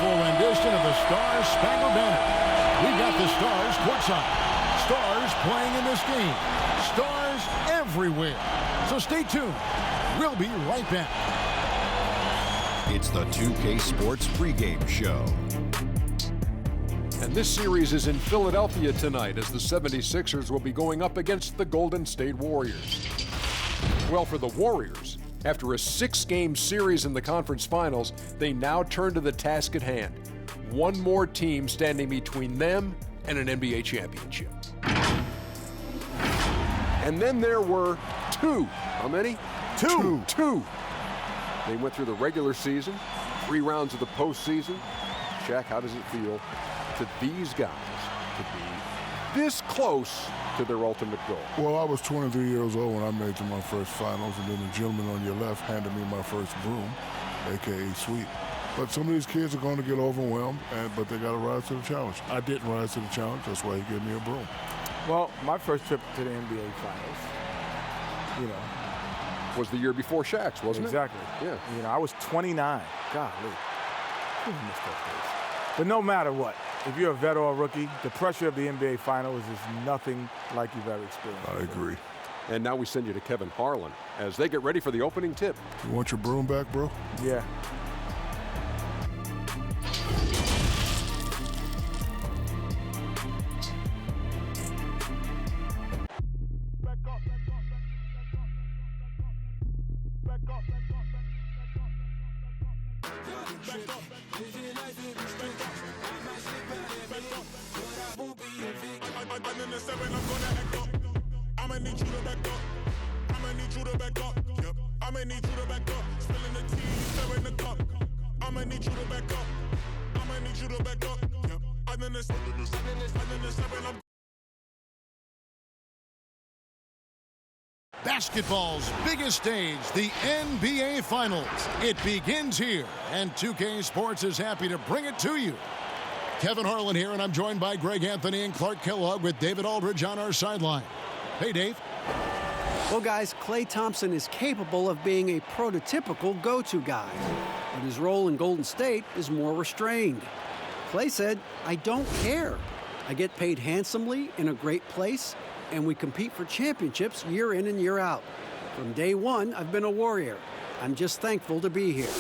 beautiful rendition of the Stars Spangled Banner. We've got the Stars courtside. Stars playing in this game. Stars everywhere. So stay tuned. We'll be right back. It's the 2K Sports pregame show. And this series is in Philadelphia tonight as the 76ers will be going up against the Golden State Warriors. Well, for the Warriors, after a 6-game series in the conference finals, they now turn to the task at hand. One more team standing between them and an NBA championship. And then there were two. How many? Two. They went through the regular season, 3 rounds of the postseason. Shaq, how does it feel to these guys to be this close to their ultimate goal? Well, I was 23 years old when I made it to my first finals, and then the gentleman on your left handed me my first broom, a.k.a. sweep. But some of these kids are going to get overwhelmed, but they got to rise to the challenge. I didn't rise to the challenge. That's why he gave me a broom. Well, my first trip to the NBA Finals, was the year before Shaq's, wasn't exactly. it? Yeah. I was 29. Golly. Who missed those days? But no matter what, if you're a vet or a rookie, the pressure of the NBA Finals is nothing like you've ever experienced. I agree. And now we send you to Kevin Harlan as they get ready for the opening tip. You want your broom back, bro? Yeah. Basketball's biggest stage, the NBA Finals. It begins here, and 2K Sports is happy to bring it to you. Kevin Harlan here, and I'm joined by Greg Anthony and Clark Kellogg with David Aldridge on our sideline. Hey, Dave. Well, guys, Klay Thompson is capable of being a prototypical go-to guy, but his role in Golden State is more restrained. Klay said, "I don't care. I get paid handsomely in a great place, and we compete for championships year in and year out. From day one, I've been a Warrior. I'm just thankful to be here."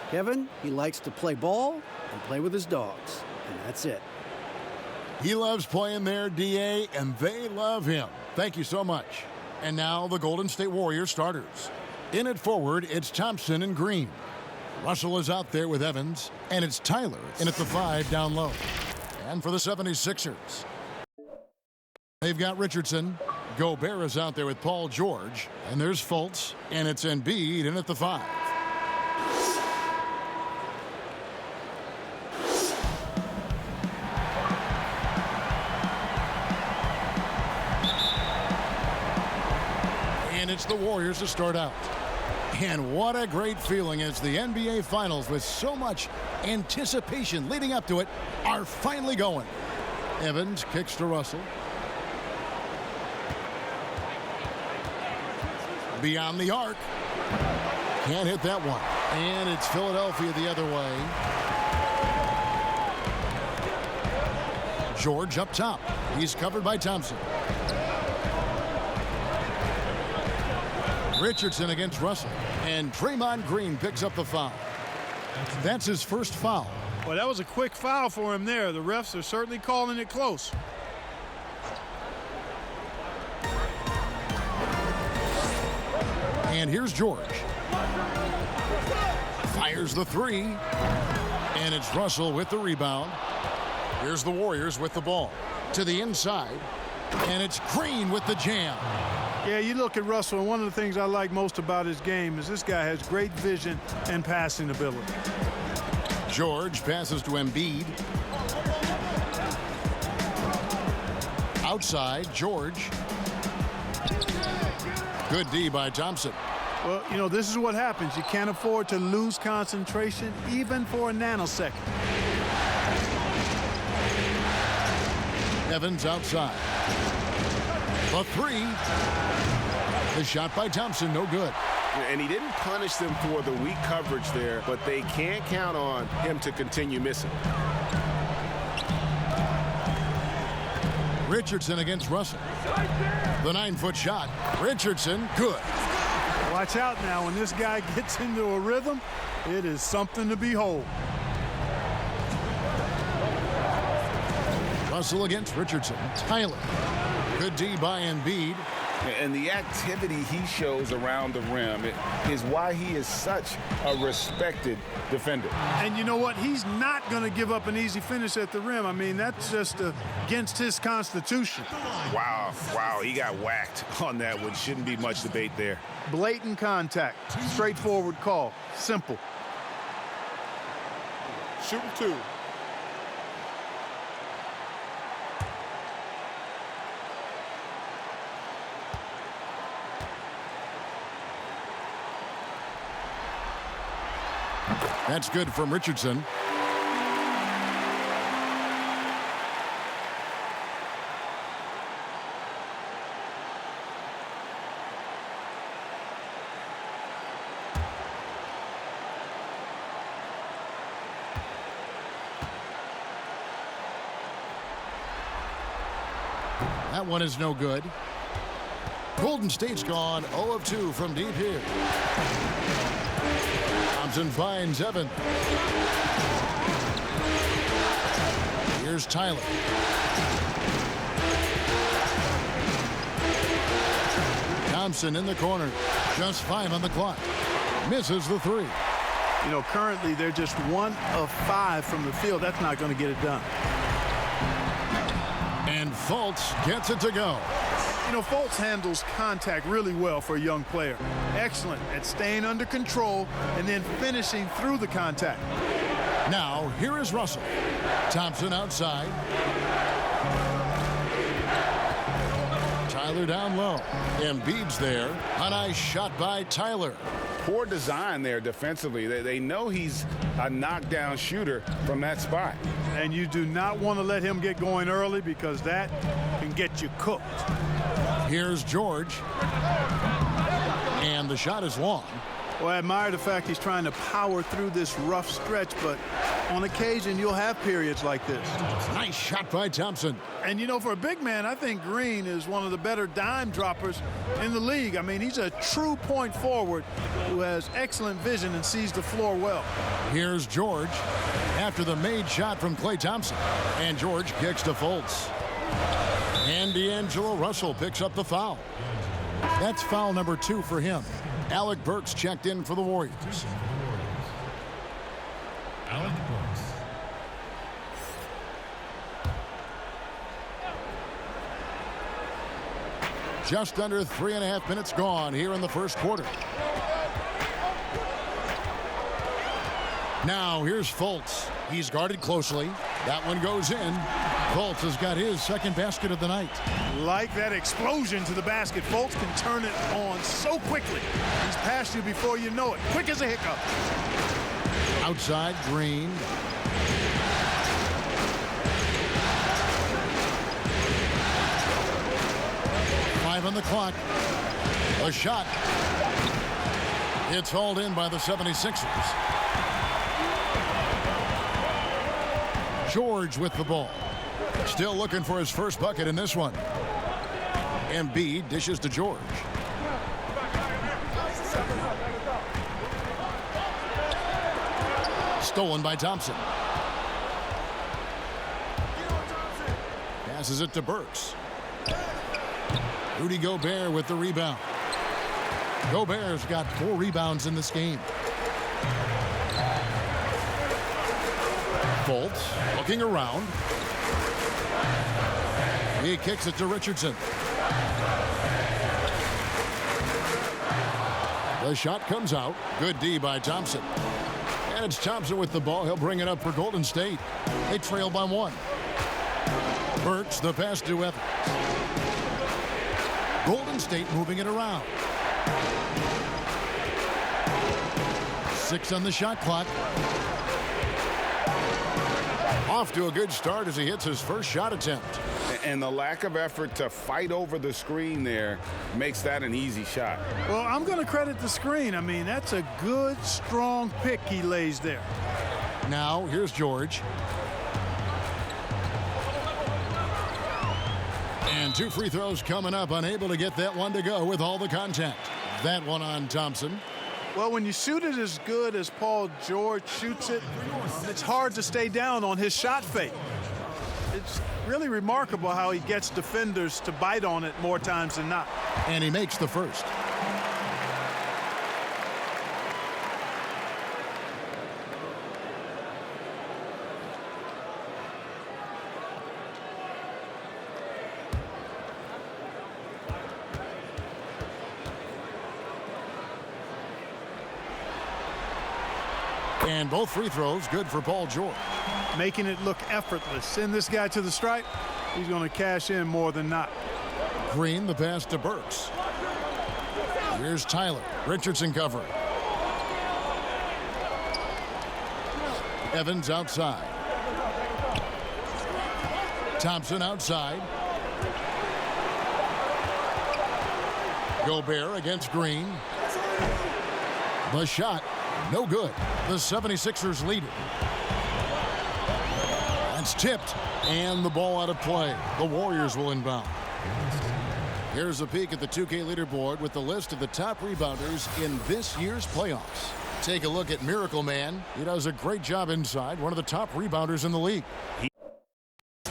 Kevin, he likes to play ball and play with his dogs, and that's it. He loves playing there, DA, and they love him. Thank you so much. And now the Golden State Warriors starters. In at forward, it's Thompson and Green. Russell is out there with Evans, and it's Tyler in at the 5 down low. And for the 76ers, they've got Richardson. Gobert is out there with Paul George. And there's Fultz. And it's Embiid in at the 5. And it's the Warriors to start out. And what a great feeling as the NBA Finals, with so much anticipation leading up to it, are finally going. Evans kicks to Russell. Beyond the arc. Can't hit that one. And it's Philadelphia the other way. George up top. He's covered by Thompson. Richardson against Russell. And Draymond Green picks up the foul. That's his first foul. Well, that was a quick foul for him there. The refs are certainly calling it close. And here's George. Fires the 3. And it's Russell with the rebound. Here's the Warriors with the ball. To the inside. And it's Green with the jam. Yeah, you look at Russell, and one of the things I like most about his game is this guy has great vision and passing ability. George passes to Embiid. Outside, George. Good D by Thompson. Well, this is what happens. You can't afford to lose concentration even for a nanosecond. Evans outside. The 3. The shot by Thompson, no good. And he didn't punish them for the weak coverage there, but they can't count on him to continue missing. Richardson against Russell. The 9-foot shot. Richardson, good. Watch out now. When this guy gets into a rhythm, it is something to behold. Russell against Richardson. Tyler. Good D by Embiid. And the activity he shows around the rim is why he is such a respected defender. And you know what? He's not going to give up an easy finish at the rim. I mean, that's just against his constitution. Wow, he got whacked on that one. Shouldn't be much debate there. Blatant contact. Straightforward call. Simple. Shooting 2. That's good from Richardson. That one is no good. Golden State's gone 0 of 2 from deep here. Thompson finds Evan. Here's Tyler. Thompson in the corner. Just 5 on the clock. Misses the 3. You know, currently they're just 1 of 5 from the field. That's not going to get it done. And Fultz gets it to go. You know, Fultz handles contact really well for a young player. Excellent at staying under control and then finishing through the contact. Now, here is Russell. Thompson outside. Tyler down low. Embiid's there. A nice shot by Tyler. Poor design there defensively. They know he's a knockdown shooter from that spot. And you do not want to let him get going early because that can get you cooked. Here's George. And the shot is long. Well, I admire the fact he's trying to power through this rough stretch, but on occasion you'll have periods like this. Nice shot by Thompson. And you know, for a big man, I think Green is one of the better dime droppers in the league. I mean, he's a true point forward who has excellent vision and sees the floor well. Here's George after the made shot from Klay Thompson. And George kicks to Fultz. And D'Angelo Russell picks up the foul. That's foul number 2 for him. Alec Burks checked in for the Warriors. Alec Burks. Just under 3.5 minutes gone here in the first quarter. Now here's Fultz. He's guarded closely. That one goes in. Fultz has got his second basket of the night. Like that explosion to the basket. Fultz can turn it on so quickly. He's past you before you know it. Quick as a hiccup. Outside, Green. Five on the clock. A shot. It's hauled in by the 76ers. George with the ball. Still looking for his first bucket in this one. Embiid dishes to George. Stolen by Thompson. Passes it to Burks. Rudy Gobert with the rebound. Gobert's got 4 rebounds in this game. Fultz looking around. He kicks it to Richardson. The shot comes out. Good D by Thompson. And it's Thompson with the ball. He'll bring it up for Golden State. They trail by 1. Burks the pass to Evans. Golden State moving it around. 6 on the shot clock. Off to a good start as he hits his first shot attempt. And the lack of effort to fight over the screen there makes that an easy shot. Well, I'm going to credit the screen. I mean, that's a good, strong pick he lays there. Now, here's George. And 2 free throws coming up, unable to get that one to go with all the contact. That one on Thompson. Well, when you shoot it as good as Paul George shoots it, it's hard to stay down on his shot fake. It's really remarkable how he gets defenders to bite on it more times than not. And he makes the first. And both free throws good for Paul George. Making it look effortless. Send this guy to the stripe, he's going to cash in more than not. Green, the pass to Burks. Here's Tyler. Richardson covering. Evans outside. Thompson outside. Gobert against Green. The shot, no good. The 76ers lead it. That's tipped, and the ball out of play. The Warriors will inbound. Here's a peek at the 2K leaderboard with the list of the top rebounders in this year's playoffs. Take a look at Miracle Man. He does a great job inside, one of the top rebounders in the league. He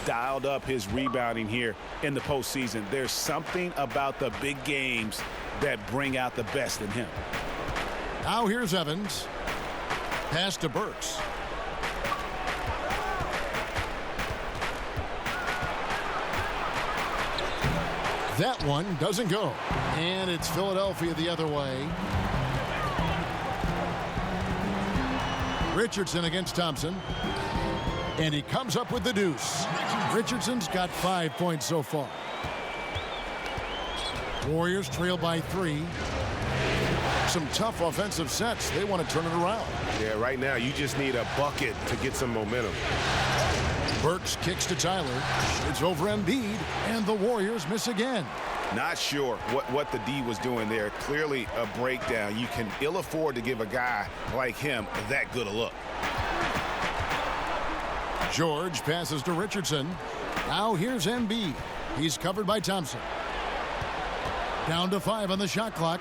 dialed up his rebounding here in the postseason. There's something about the big games that bring out the best in him. Now here's Evans. Pass to Burks. That one doesn't go. And it's Philadelphia the other way. Richardson against Thompson. And he comes up with the deuce. Richardson's got 5 points so far. Warriors trail by 3. Some tough offensive sets. They want to turn it around. Yeah, right now you just need a bucket to get some momentum. Burks kicks to Tyler. It's over Embiid, and the Warriors miss again. Not sure what the D was doing there. Clearly a breakdown. You can ill afford to give a guy like him that good a look. George passes to Richardson. Now here's Embiid. He's covered by Thompson. Down to 5 on the shot clock.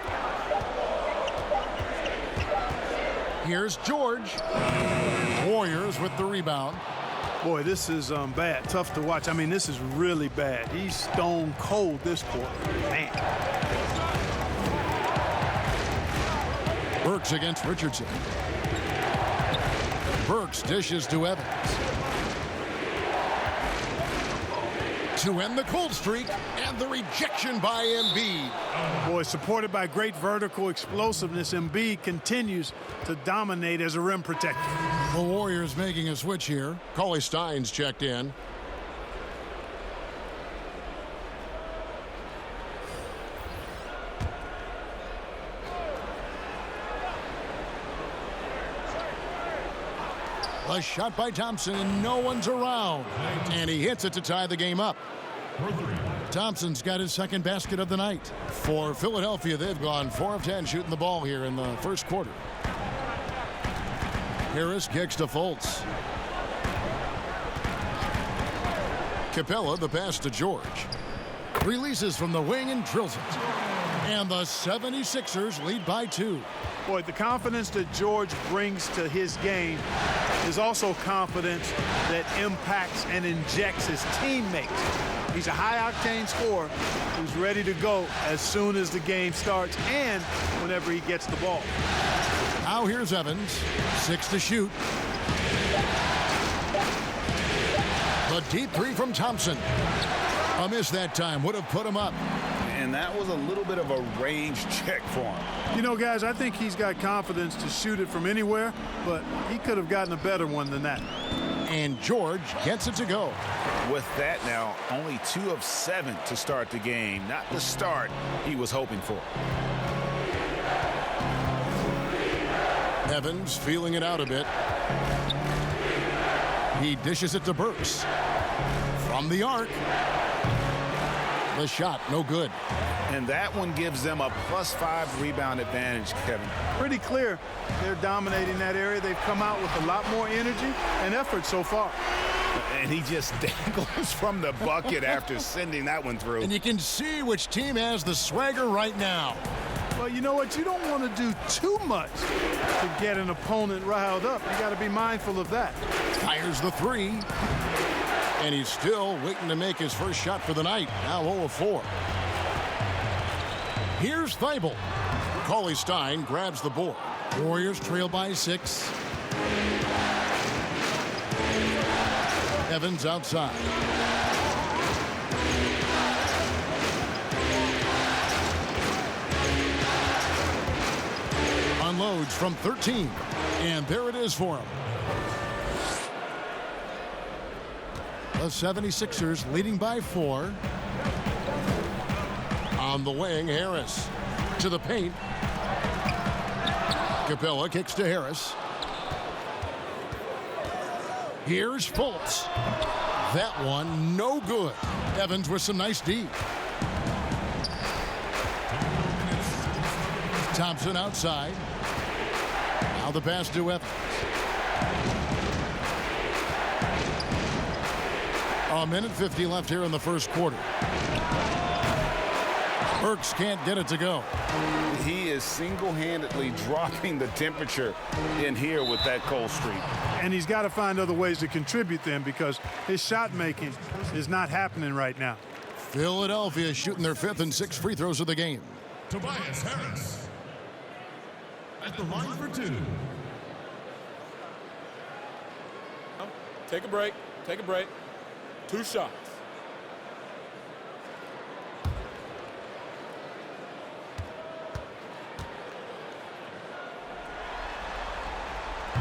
Here's George. Warriors with the rebound. Boy, this is bad. Tough to watch. I mean, this is really bad. He's stone cold this quarter. Man. Burks against Richardson. Burks dishes to Evans. To end the cold streak, and the rejection by Embiid. Boy, supported by great vertical explosiveness, Embiid continues to dominate as a rim protector. The Warriors making a switch here. Cauley Stein's checked in. A shot by Thompson, and no one's around. And he hits it to tie the game up. Thompson's got his second basket of the night. For Philadelphia, they've gone 4 of 10 shooting the ball here in the first quarter. Harris kicks to Fultz. Capella, the pass to George. Releases from the wing and drills it. And the 76ers lead by 2. Boy, the confidence that George brings to his game is also confidence that impacts and injects his teammates. He's a high-octane scorer who's ready to go as soon as the game starts and whenever he gets the ball. Now here's Evans. 6 to shoot. The deep 3 from Thompson. A miss that time would have put him up. And that was a little bit of a range check for him. You know, guys, I think he's got confidence to shoot it from anywhere, but he could have gotten a better one than that. And George gets it to go. With that now, only 2 of 7 to start the game. Not the start he was hoping for. Evans feeling it out a bit. He dishes it to Burks. From the arc. The shot, no good. And that one gives them a +5 rebound advantage, Kevin. Pretty clear they're dominating that area. They've come out with a lot more energy and effort so far. And he just dangles from the bucket after sending that one through. And you can see which team has the swagger right now. Well, you know what? You don't want to do too much to get an opponent riled up. You got to be mindful of that. Fires the three. And he's still waiting to make his first shot for the night. Now 0 of 4. Here's Thibault. Cauley Stein grabs the board. Warriors trail by 6. Evans outside. Unloads from 13. And there it is for him. The 76ers leading by 4. On the wing, Harris to the paint. Capella kicks to Harris. Here's Fultz. That one, no good. Evans with some nice D. Thompson outside. Now the pass to Evans. A minute 50 left here in the first quarter. Burks can't get it to go. He is single-handedly dropping the temperature in here with that cold streak. And he's got to find other ways to contribute them because his shot making is not happening right now. Philadelphia shooting their 5th and 6th free throws of the game. Tobias Harris at the line for 2. Take a break. Take a break. 2 shots.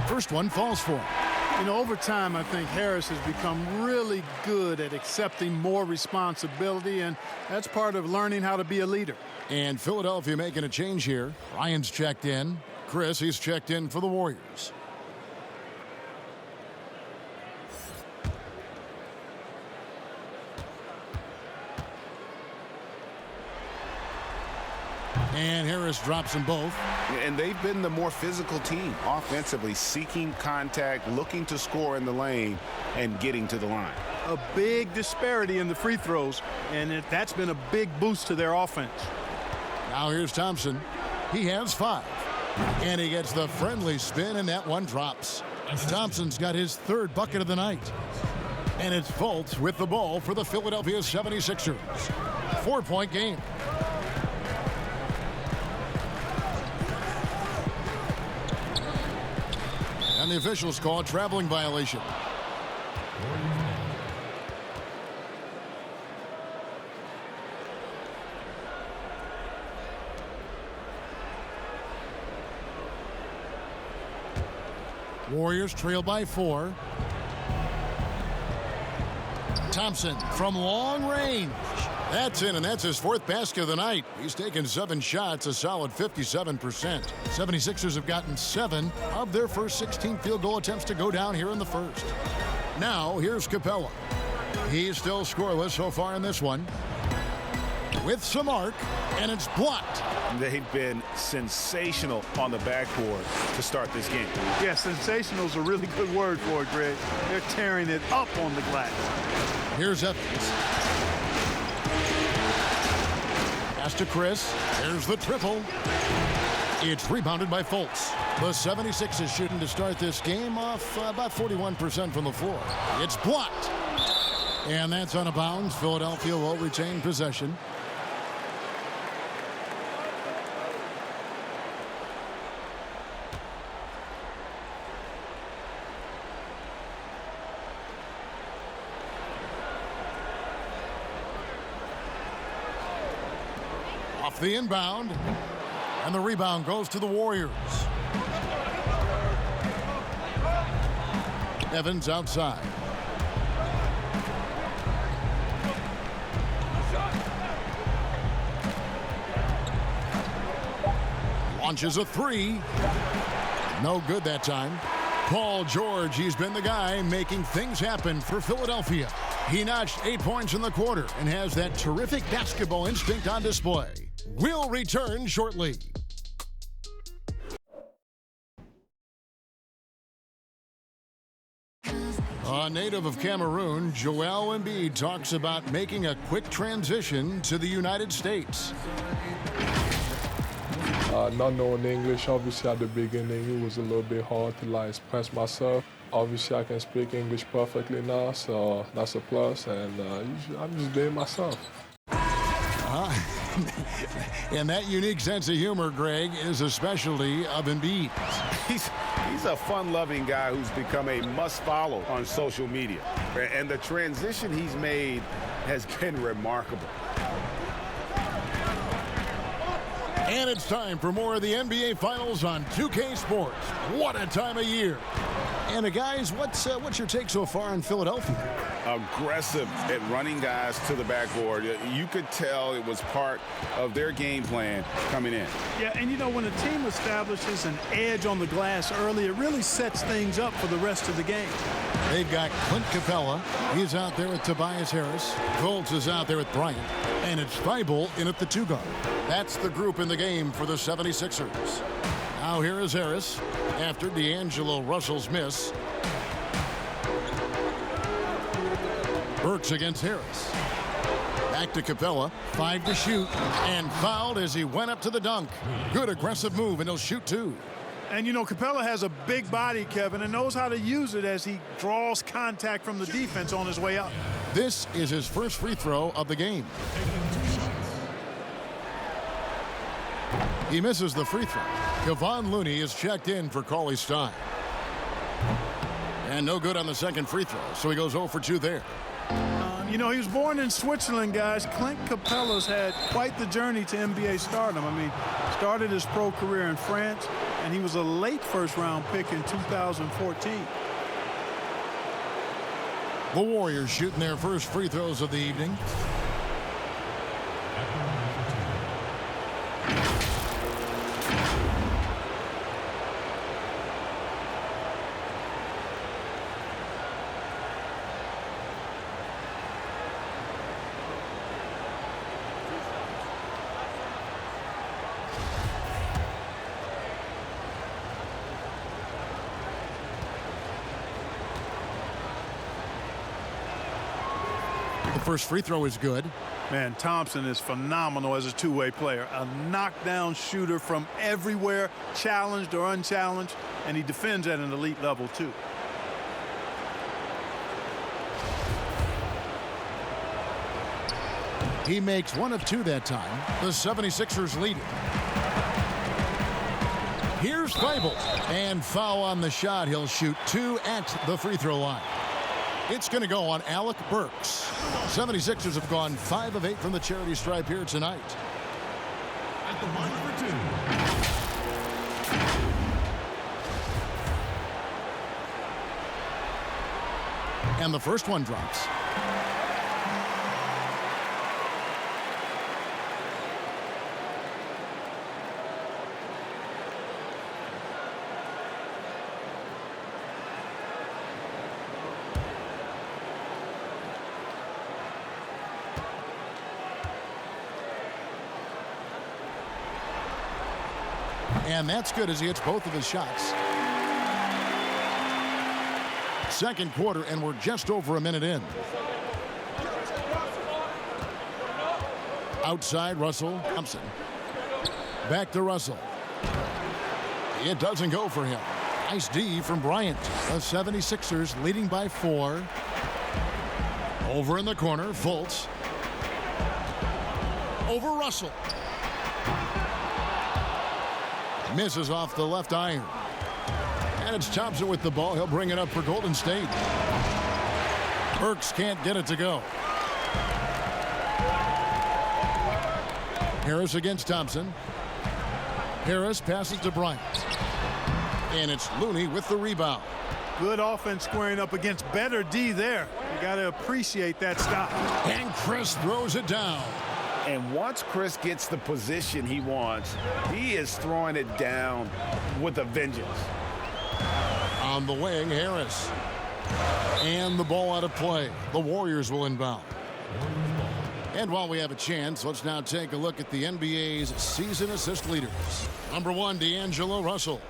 First one falls for him. You know, over time, I think Harris has become really good at accepting more responsibility, and that's part of learning how to be a leader. And Philadelphia making a change here. Ryan's checked in. Chris, he's checked in for the Warriors. And Harris drops them both. And they've been the more physical team offensively, seeking contact, looking to score in the lane, and getting to the line. A big disparity in the free throws, and that's been a big boost to their offense. Now here's Thompson. He has 5. And he gets the friendly spin, and that one drops. Thompson's got his 3rd bucket of the night. And it's Fultz with the ball for the Philadelphia 76ers. 4-point game. And the officials call a traveling violation. Warriors trail by 4. Thompson from long range. That's in, and that's his 4th basket of the night. He's taken 7 shots, a solid 57%. 76ers have gotten 7 of their first 16 field goal attempts to go down here in the first. Now, here's Capella. He's still scoreless so far in this one. With some arc, and it's blocked. They've been sensational on the backboard to start this game. Yeah, sensational is a really good word for it, Greg. They're tearing it up on the glass. Here's Evans. Pass to Chris. There's the triple. It's rebounded by Fultz. The 76ers shooting to start this game off about 41% from the floor. It's blocked. And that's out of bounds. Philadelphia will retain possession. Off the inbound, and the rebound goes to the Warriors. Evans outside. Launches a 3. No good that time. Paul George, he's been the guy making things happen for Philadelphia. He notched 8 points in the quarter and has that terrific basketball instinct on display. We'll return shortly. A native of Cameroon, Joel Embiid talks about making a quick transition to the United States. Not knowing English, obviously at the beginning, it was a little bit hard to express myself. Obviously, I can speak English perfectly now, so that's a plus, and I'm just being myself. And that unique sense of humor, Greg, is a specialty of Embiid. He's a fun-loving guy who's become a must-follow on social media. And the transition he's made has been remarkable. And it's time for more of the NBA Finals on 2K Sports. What a time of year. And guys, what's your take so far on Philadelphia? Aggressive at running guys to the backboard. You could tell it was part of their game plan coming in. Yeah, and you know, when a team establishes an edge on the glass early, it really sets things up for the rest of the game. They've got Clint Capella. He's out there with Tobias Harris. Fultz is out there with Bryant. And it's Thibault in at the 2 guard. That's the group in the game for the 76ers. Now here is Harris after D'Angelo Russell's miss. Burks against Harris. Back to Capella. 5 to shoot. And fouled as he went up to the dunk. Good aggressive move, and he'll shoot 2. And, you know, Capella has a big body, Kevin, and knows how to use it as he draws contact from the defense on his way up. This is his first free throw of the game. He misses the free throw. Kevon Looney is checked in for Cauley Stein. And no good on the second free throw, so he goes 0 for 2 there. You know, he was born in Switzerland, guys. Clint Capella's had quite the journey to NBA stardom. I mean, started his pro career in France, and he was a late first-round pick in 2014. The Warriors shooting their first free throws of the evening. The first free throw is good. Man, Thompson is phenomenal as a two-way player. A knockdown shooter from everywhere, challenged or unchallenged, and he defends at an elite level, too. He makes 1 of 2 that time. The 76ers lead it. Here's Thibault. And foul on the shot. He'll shoot 2 at the free throw line. It's going to go on Alec Burks. 76ers have gone 5 of 8 from the charity stripe here tonight. At the line for 2. And the first one drops. And that's good as he hits both of his shots. Second quarter, and we're just over a minute in. Outside, Russell. Thompson. Back to Russell. It doesn't go for him. Nice D from Bryant. The 76ers leading by 4. Over in the corner, Fultz. Over Russell. Misses off the left iron. And it's Thompson with the ball. He'll bring it up for Golden State. Burks can't get it to go. Harris against Thompson. Harris passes to Bryant. And it's Looney with the rebound. Good offense squaring up against better D there. You got to appreciate that stop. And Chris throws it down. And once Chris gets the position he wants, he is throwing it down with a vengeance. On the wing, Harris. And the ball out of play. The Warriors will inbound. And while we have a chance, let's now take a look at the NBA's season assist leaders. Number 1, D'Angelo Russell.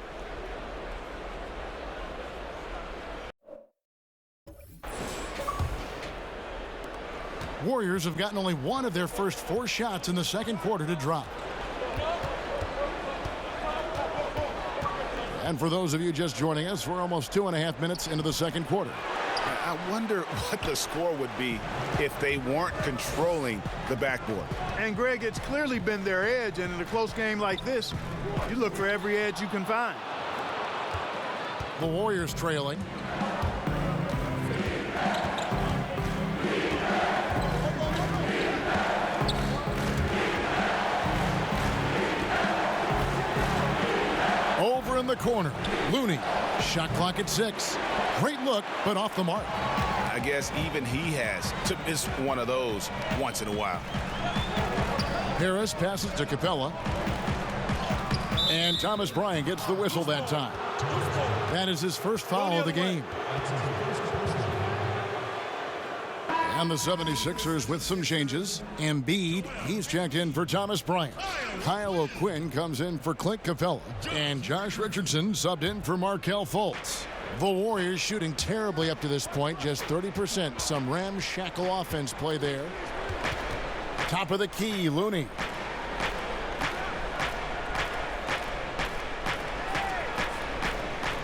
Warriors have gotten only one of their first 4 shots in the second quarter to drop. And for those of you just joining us, we're almost 2.5 minutes into the second quarter. I wonder what the score would be if they weren't controlling the backboard. And, Greg, it's clearly been their edge, and in a close game like this, you look for every edge you can find. The Warriors trailing. Over in the corner, Looney. Shot clock at 6. Great look, but off the mark. I guess even he has to miss one of those once in a while. Harris passes to Capella. And Thomas Bryant gets the whistle that time. That is his first foul of the game. And the 76ers with some changes. Embiid, he's checked in for Thomas Bryant. Kyle O'Quinn comes in for Clint Capella. And Josh Richardson subbed in for Markelle Fultz. The Warriors shooting terribly up to this point, just 30%. Some ramshackle offense play there. Top of the key, Looney.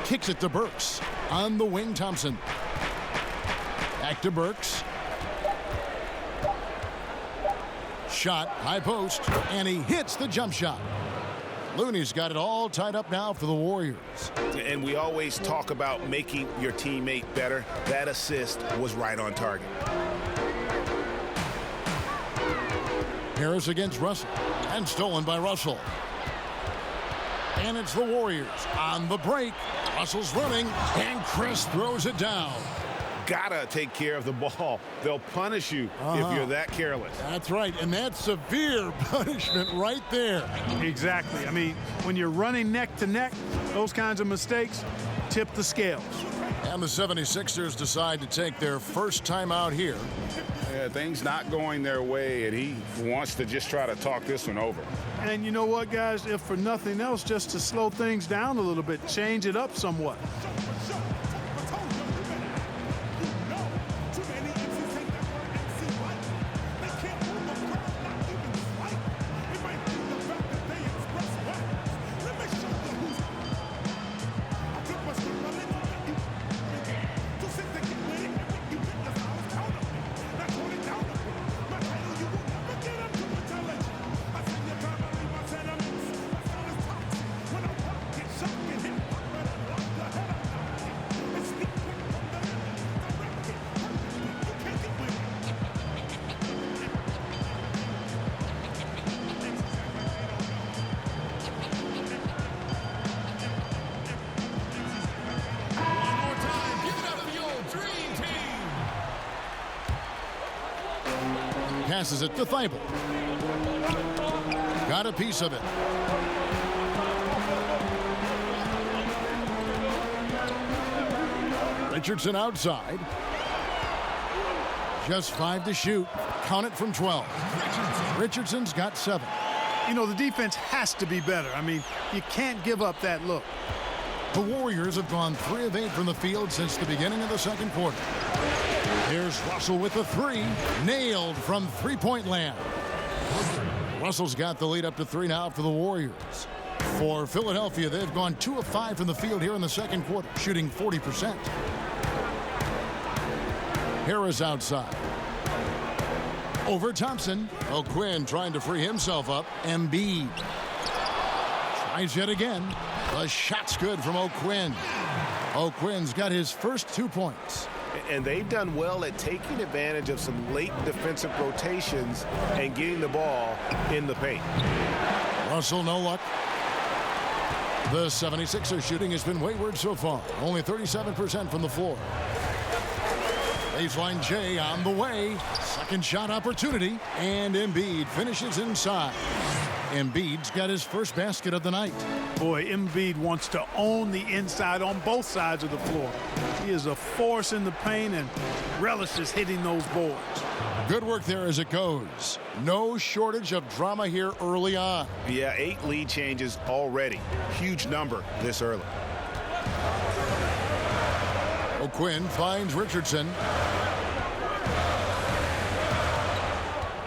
Kicks it to Burks. On the wing, Thompson. Back to Burks. Shot, high post, and he hits the jump shot. Looney's got it all tied up now for the Warriors. And we always talk about making your teammate better. That assist was right on target. Harris against Russell, and stolen by Russell. And it's the Warriors on the break. Russell's running, and Chris throws it down. Gotta take care of the ball. They'll punish you if you're that careless. That's right, and that's severe punishment right there. Exactly. I mean, when you're running neck to neck, those kinds of mistakes tip the scales. And the 76ers decide to take their first time out here. Yeah, things not going their way, and he wants to just try to talk this one over. And you know what, guys? If for nothing else, just to slow things down a little bit, change it up somewhat. Passes it to Thibault. Got a piece of it. Richardson outside. Just 5 to shoot. Count it from 12. Richardson's got 7. You know, the defense has to be better. I mean, you can't give up that look. The Warriors have gone 3 of 8 from the field since the beginning of the second quarter. Here's Russell with a 3. Nailed from three-point land. Russell's got the lead up to 3 now for the Warriors. For Philadelphia, they've gone 2 of 5 from the field here in the second quarter, shooting 40%. Harris outside. Over Thompson. O'Quinn trying to free himself up. Embiid tries yet again. The shot's good from O'Quinn. O'Quinn's got his first 2 points. And they've done well at taking advantage of some late defensive rotations and getting the ball in the paint. Russell, no luck. The 76ers shooting has been wayward so far. Only 37% from the floor. Baseline J on the way. Second shot opportunity. And Embiid finishes inside. Embiid's got his first basket of the night. Boy, Embiid wants to own the inside on both sides of the floor. He is a force in the paint and relishes hitting those boards. Good work there as it goes. No shortage of drama here early on. Yeah, 8 lead changes already. Huge number this early. O'Quinn finds Richardson.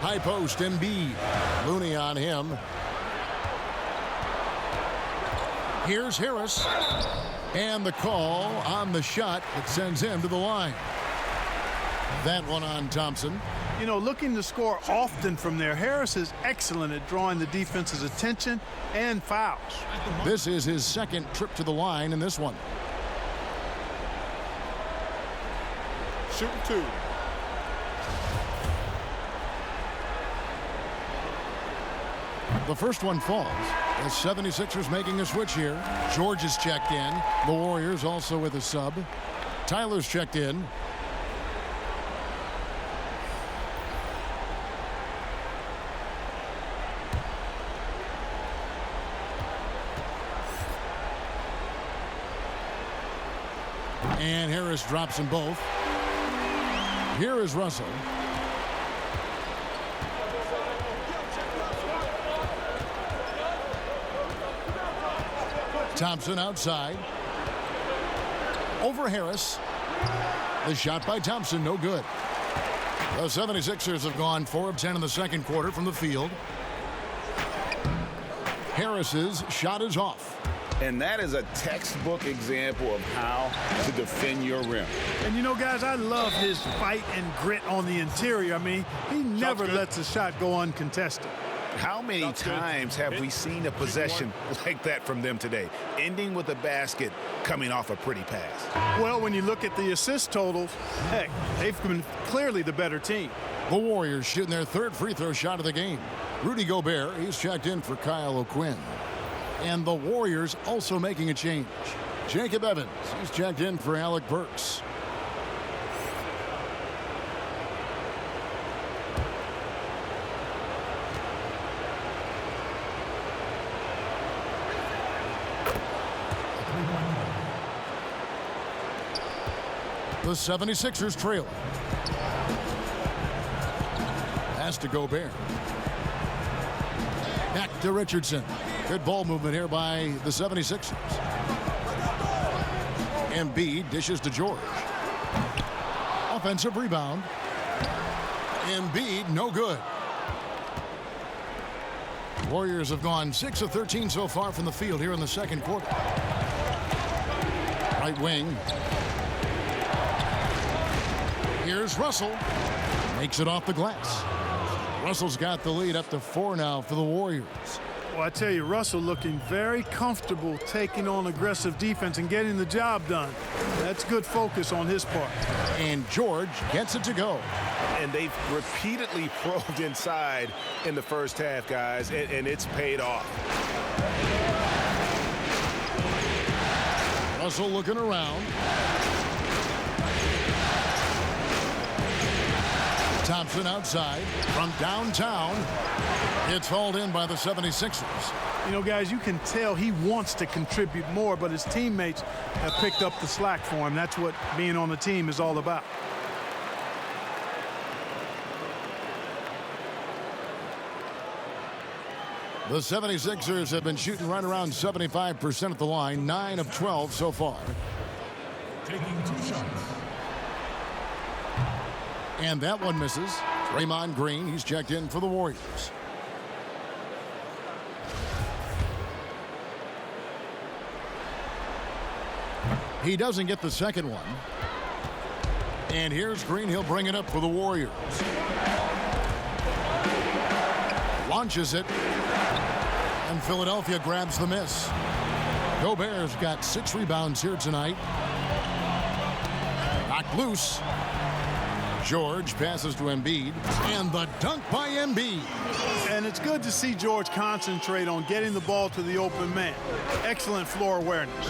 High post, Embiid. Looney on him. Here's Harris. And the call on the shot that sends him to the line. That one on Thompson. You know, looking to score often from there, Harris is excellent at drawing the defense's attention and fouls. This is his second trip to the line in this one. Shooting 2. The first one falls. The 76ers making a switch here. George is checked in. The Warriors also with a sub. Tyler's checked in. And Harris drops them both. Here is Russell. Thompson outside. Over Harris. The shot by Thompson, no good. The 76ers have gone 4 of 10 in the second quarter from the field. Harris's shot is off. And that is a textbook example of how to defend your rim. And you know, guys, I love his fight and grit on the interior. I mean, he never lets a shot go uncontested. How many times have we seen a possession like that from them today, ending with a basket coming off a pretty pass? Well, when you look at the assist totals, heck, they've been clearly the better team. The Warriors shooting their third free throw shot of the game. Rudy Gobert, he's checked in for Kyle O'Quinn. And the Warriors also making a change. Jacob Evans, he's checked in for Alec Burks. The 76ers trail. Pass to Gobert. Back to Richardson. Good ball movement here by the 76ers. Embiid dishes to George. Offensive rebound. Embiid, no good. Warriors have gone 6 of 13 so far from the field here in the second quarter. Right wing. Here's Russell. Makes it off the glass. Russell's got the lead up to 4 now for the Warriors. Well, I tell you, Russell looking very comfortable taking on aggressive defense and getting the job done. That's good focus on his part. And George gets it to go. And they've repeatedly probed inside in the first half, guys, and it's paid off. Russell looking around. Thompson outside from downtown. It's hauled in by the 76ers. You know, guys, you can tell he wants to contribute more, but his teammates have picked up the slack for him. That's what being on the team is all about. The 76ers have been shooting right around 75% at the line, 9 of 12 so far. Taking 2 shots. And that one misses. Draymond Green, he's checked in for the Warriors. He doesn't get the second one. And here's Green, he'll bring it up for the Warriors. Launches it. And Philadelphia grabs the miss. Gobert's got 6 rebounds here tonight. Knocked loose. George passes to Embiid, and the dunk by Embiid. And it's good to see George concentrate on getting the ball to the open man. Excellent floor awareness.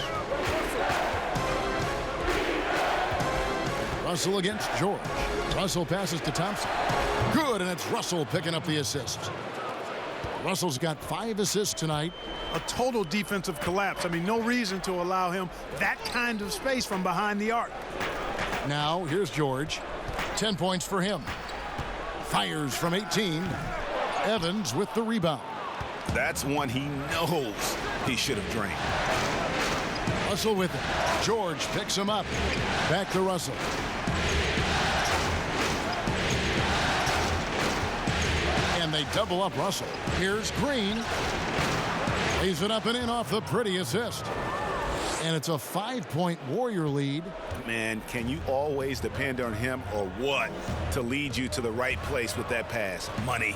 Russell against George. Russell passes to Thompson. Good, and it's Russell picking up the assist. Russell's got 5 assists tonight. A total defensive collapse. I mean, no reason to allow him that kind of space from behind the arc. Now, here's George. 10 points for him. Fires from 18. Evans with the rebound. That's one he knows he should have drained. Russell with it. George picks him up. Back to Russell. And they double up Russell. Here's Green. Lays it up and in off the pretty assist. And it's a 5-point Warrior lead. Man, can you always depend on him or what to lead you to the right place with that pass? Money.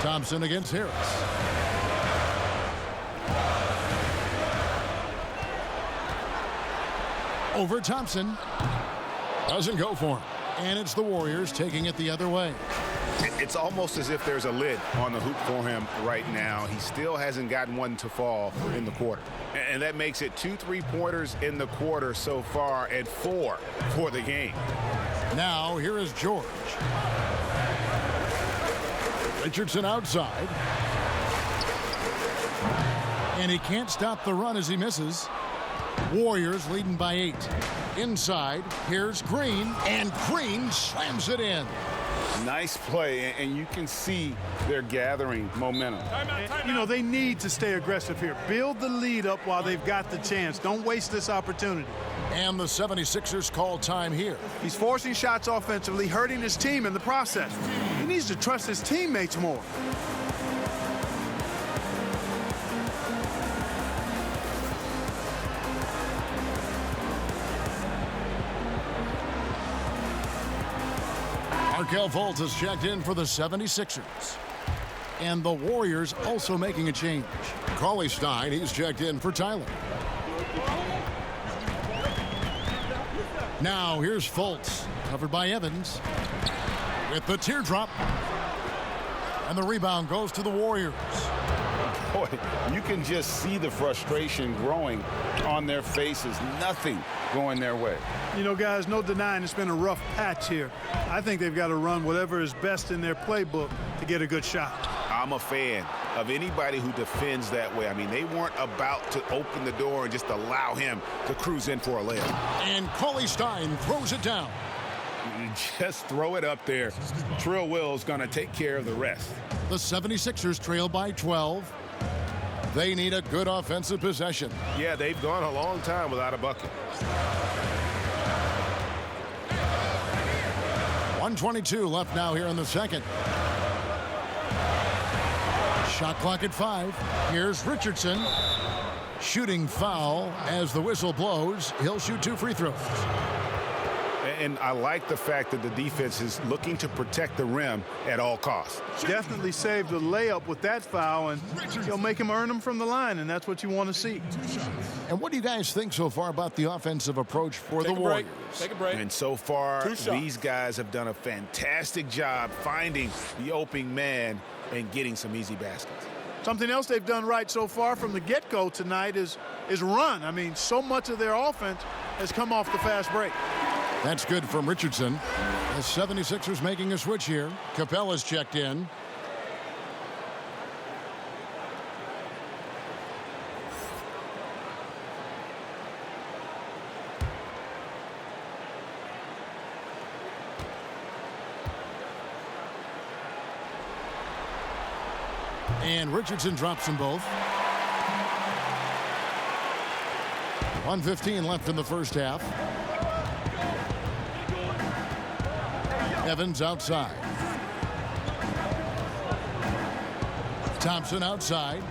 Thompson against Harris. Over Thompson. Doesn't go for him. And it's the Warriors taking it the other way. It's almost as if there's a lid on the hoop for him right now. He still hasn't gotten one to fall in the quarter. And that makes it 2 3-pointers in the quarter so far and 4 for the game. Now here is George. Richardson outside. And he can't stop the run as he misses. Warriors leading by 8. Inside, here's Green, and Green slams it in. Nice play, and you can see they're gathering momentum. You know, they need to stay aggressive here. Build the lead up while they've got the chance. Don't waste this opportunity. And the 76ers call time here. He's forcing shots offensively, hurting his team in the process. He needs to trust his teammates more. Markelle Fultz has checked in for the 76ers. And the Warriors also making a change. Cauley-Stein, he's checked in for Tyler. Now here's Fultz, covered by Evans. With the teardrop. And the rebound goes to the Warriors. Boy, you can just see the frustration growing on their faces. Nothing going their way. You know, guys, no denying it's been a rough patch here. I think they've got to run whatever is best in their playbook to get a good shot. I'm a fan of anybody who defends that way. I mean, they weren't about to open the door and just allow him to cruise in for a layup. And Cauley-Stein throws it down. You just throw it up there. Trill Will's going to take care of the rest. The 76ers trail by 12. They need a good offensive possession. Yeah, they've gone a long time without a bucket. 1:22 left now here in the second. Shot clock at 5. Here's Richardson. Shooting foul as the whistle blows. He'll shoot 2 free throws. And I like the fact that the defense is looking to protect the rim at all costs. Definitely saved the layup with that foul, and he'll make him earn them from the line, and that's what you want to see. And what do you guys think so far about the offensive approach for the Warriors? Take a break. And so far, these guys have done a fantastic job finding the opening man and getting some easy baskets. Something else they've done right so far from the get-go tonight is run. I mean, so much of their offense has come off the fast break. That's good from Richardson. The 76ers making a switch here. Capella's checked in. And Richardson drops them both. 1:15 left in the first half. Evans outside. Thompson outside.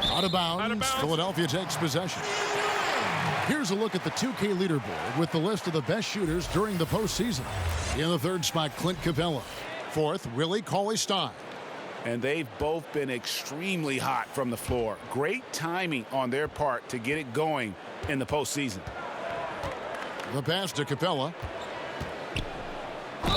Out of bounds. Philadelphia takes possession. Here's a look at the 2K leaderboard with the list of the best shooters during the postseason. In the third spot, Clint Capella. Fourth, Willie Cauley-Stein. And they've both been extremely hot from the floor. Great timing on their part to get it going in the postseason. The pass to Capella.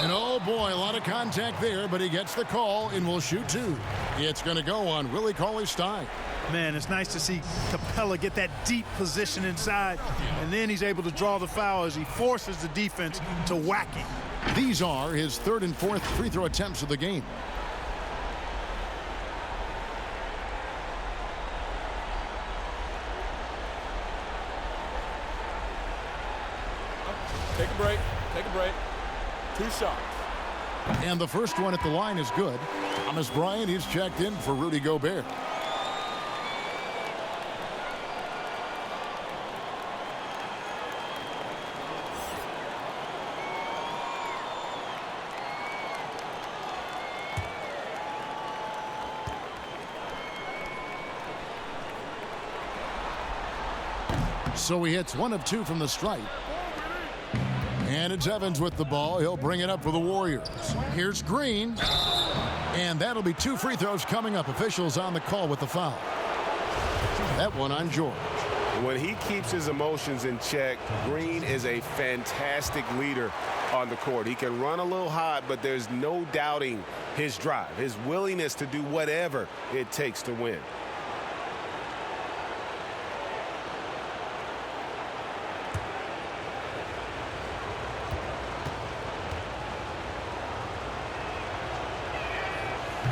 And oh boy, a lot of contact there, but he gets the call and will shoot 2. It's going to go on Willie Cauley-Stein. Man, it's nice to see Capella get that deep position inside, and then he's able to draw the foul as he forces the defense to whack him. These are his third and fourth free throw attempts of the game. Take a break. Take a break. 2 shots. And the first one at the line is good. Thomas Bryant is checked in for Rudy Gobert. So he hits 1 of 2 from the stripe. And it's Evans with the ball. He'll bring it up for the Warriors. Here's Green. And that'll be 2 free throws coming up. Officials on the call with the foul. That one on George. When he keeps his emotions in check, Green is a fantastic leader on the court. He can run a little hot, but there's no doubting his drive, his willingness to do whatever it takes to win.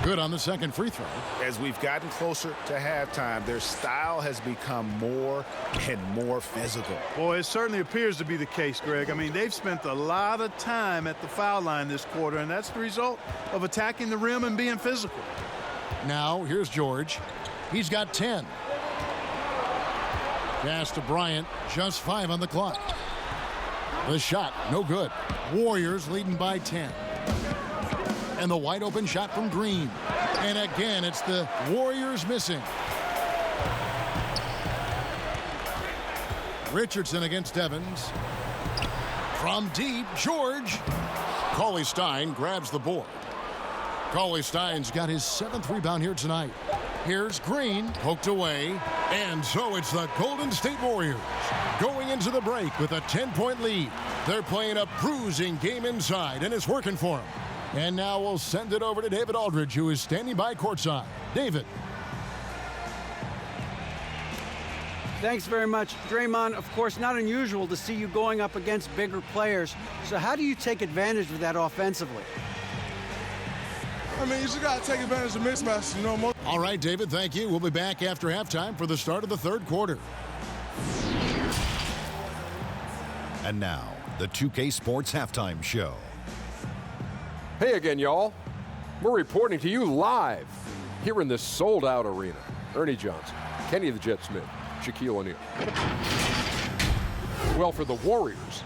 Good on the second free throw. As we've gotten closer to halftime, their style has become more and more physical. Well, it certainly appears to be the case, Greg. I mean, they've spent a lot of time at the foul line this quarter, and that's the result of attacking the rim and being physical. Now, here's George. He's got 10. Pass to Bryant, just 5 on the clock. The shot, no good. Warriors leading by 10. And the wide open shot from Green. And again, it's the Warriors missing. Richardson against Evans. From deep, George. Cauley-Stein grabs the board. Cauley-Stein's got his 7th rebound here tonight. Here's Green, poked away. And so it's the Golden State Warriors going into the break with a 10-point lead. They're playing a bruising game inside, and it's working for them. And now we'll send it over to David Aldridge, who is standing by courtside. David. Thanks very much. Draymond, of course, not unusual to see you going up against bigger players. So how do you take advantage of that offensively? I mean, you just got to take advantage of mismatches, you know. All right, David, thank you. We'll be back after halftime for the start of the third quarter. And now, the 2K Sports Halftime Show. Hey again, y'all. We're reporting to you live here in this sold-out arena. Ernie Johnson, Kenny the Jet Smith, Shaquille O'Neal. Well, for the Warriors,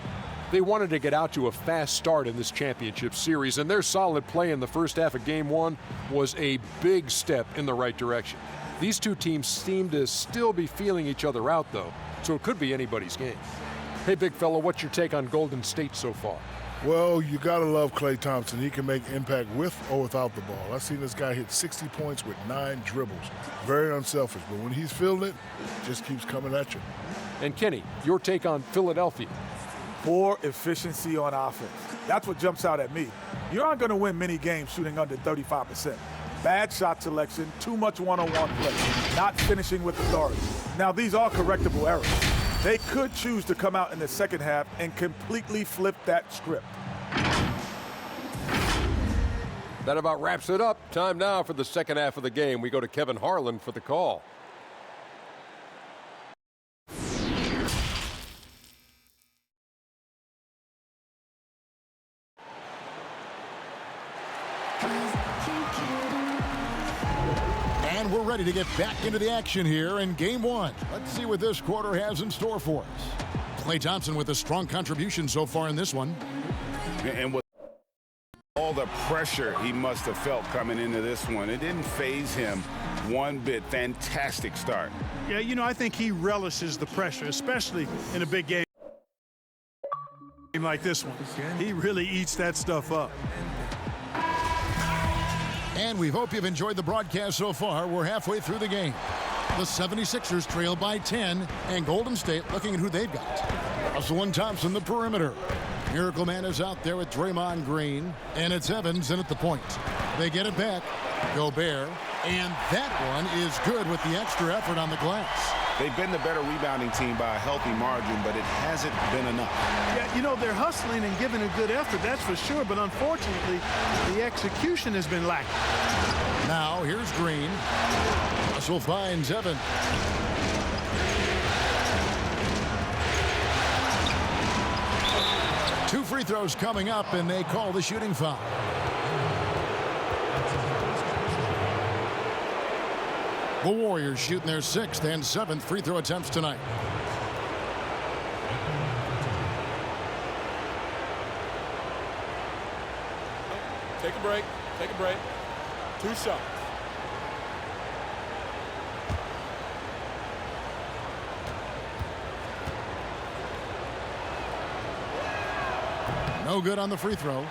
they wanted to get out to a fast start in this championship series, and their solid play in the first half of Game 1 was a big step in the right direction. These two teams seem to still be feeling each other out, though, so it could be anybody's game. Hey, big fella, what's your take on Golden State so far? Well, you got to love Klay Thompson. He can make impact with or without the ball. I've seen this guy hit 60 points with 9 dribbles. Very unselfish, but when he's feeling it, just keeps coming at you. And Kenny, your take on Philadelphia? Poor efficiency on offense. That's what jumps out at me. You aren't going to win many games shooting under 35%. Bad shot selection, too much one-on-one play, not finishing with authority. Now, these are correctable errors. They could choose to come out in the second half and completely flip that script. That about wraps it up. Time now for the second half of the game. We go to Kevin Harlan for the call. And we're ready to get back into the action here in Game 1. Let's see what this quarter has in store for us. Klay Thompson with a strong contribution so far in this one. And with all the pressure he must have felt coming into this one, it didn't faze him one bit. Fantastic start. Yeah, you know, I think he relishes the pressure, especially in a big game like this one. He really eats that stuff up. And we hope you've enjoyed the broadcast so far. We're halfway through the game. The 76ers trail by 10, and Golden State looking at who they've got. Russell and Thompson, the perimeter. Miracle Man is out there with Draymond Green, and it's Evans in at the point. They get it back. Gobert, and that one is good with the extra effort on the glass. They've been the better rebounding team by a healthy margin, but it hasn't been enough. Yeah, you know, they're hustling and giving a good effort, that's for sure, but unfortunately, the execution has been lacking. Now, here's Green. Russell finds Evans. Two free throws coming up, and they call the shooting foul. The Warriors shooting their 6th and 7th free throw attempts tonight. Take a break. Take a break. 2 shots. No good on the free throw.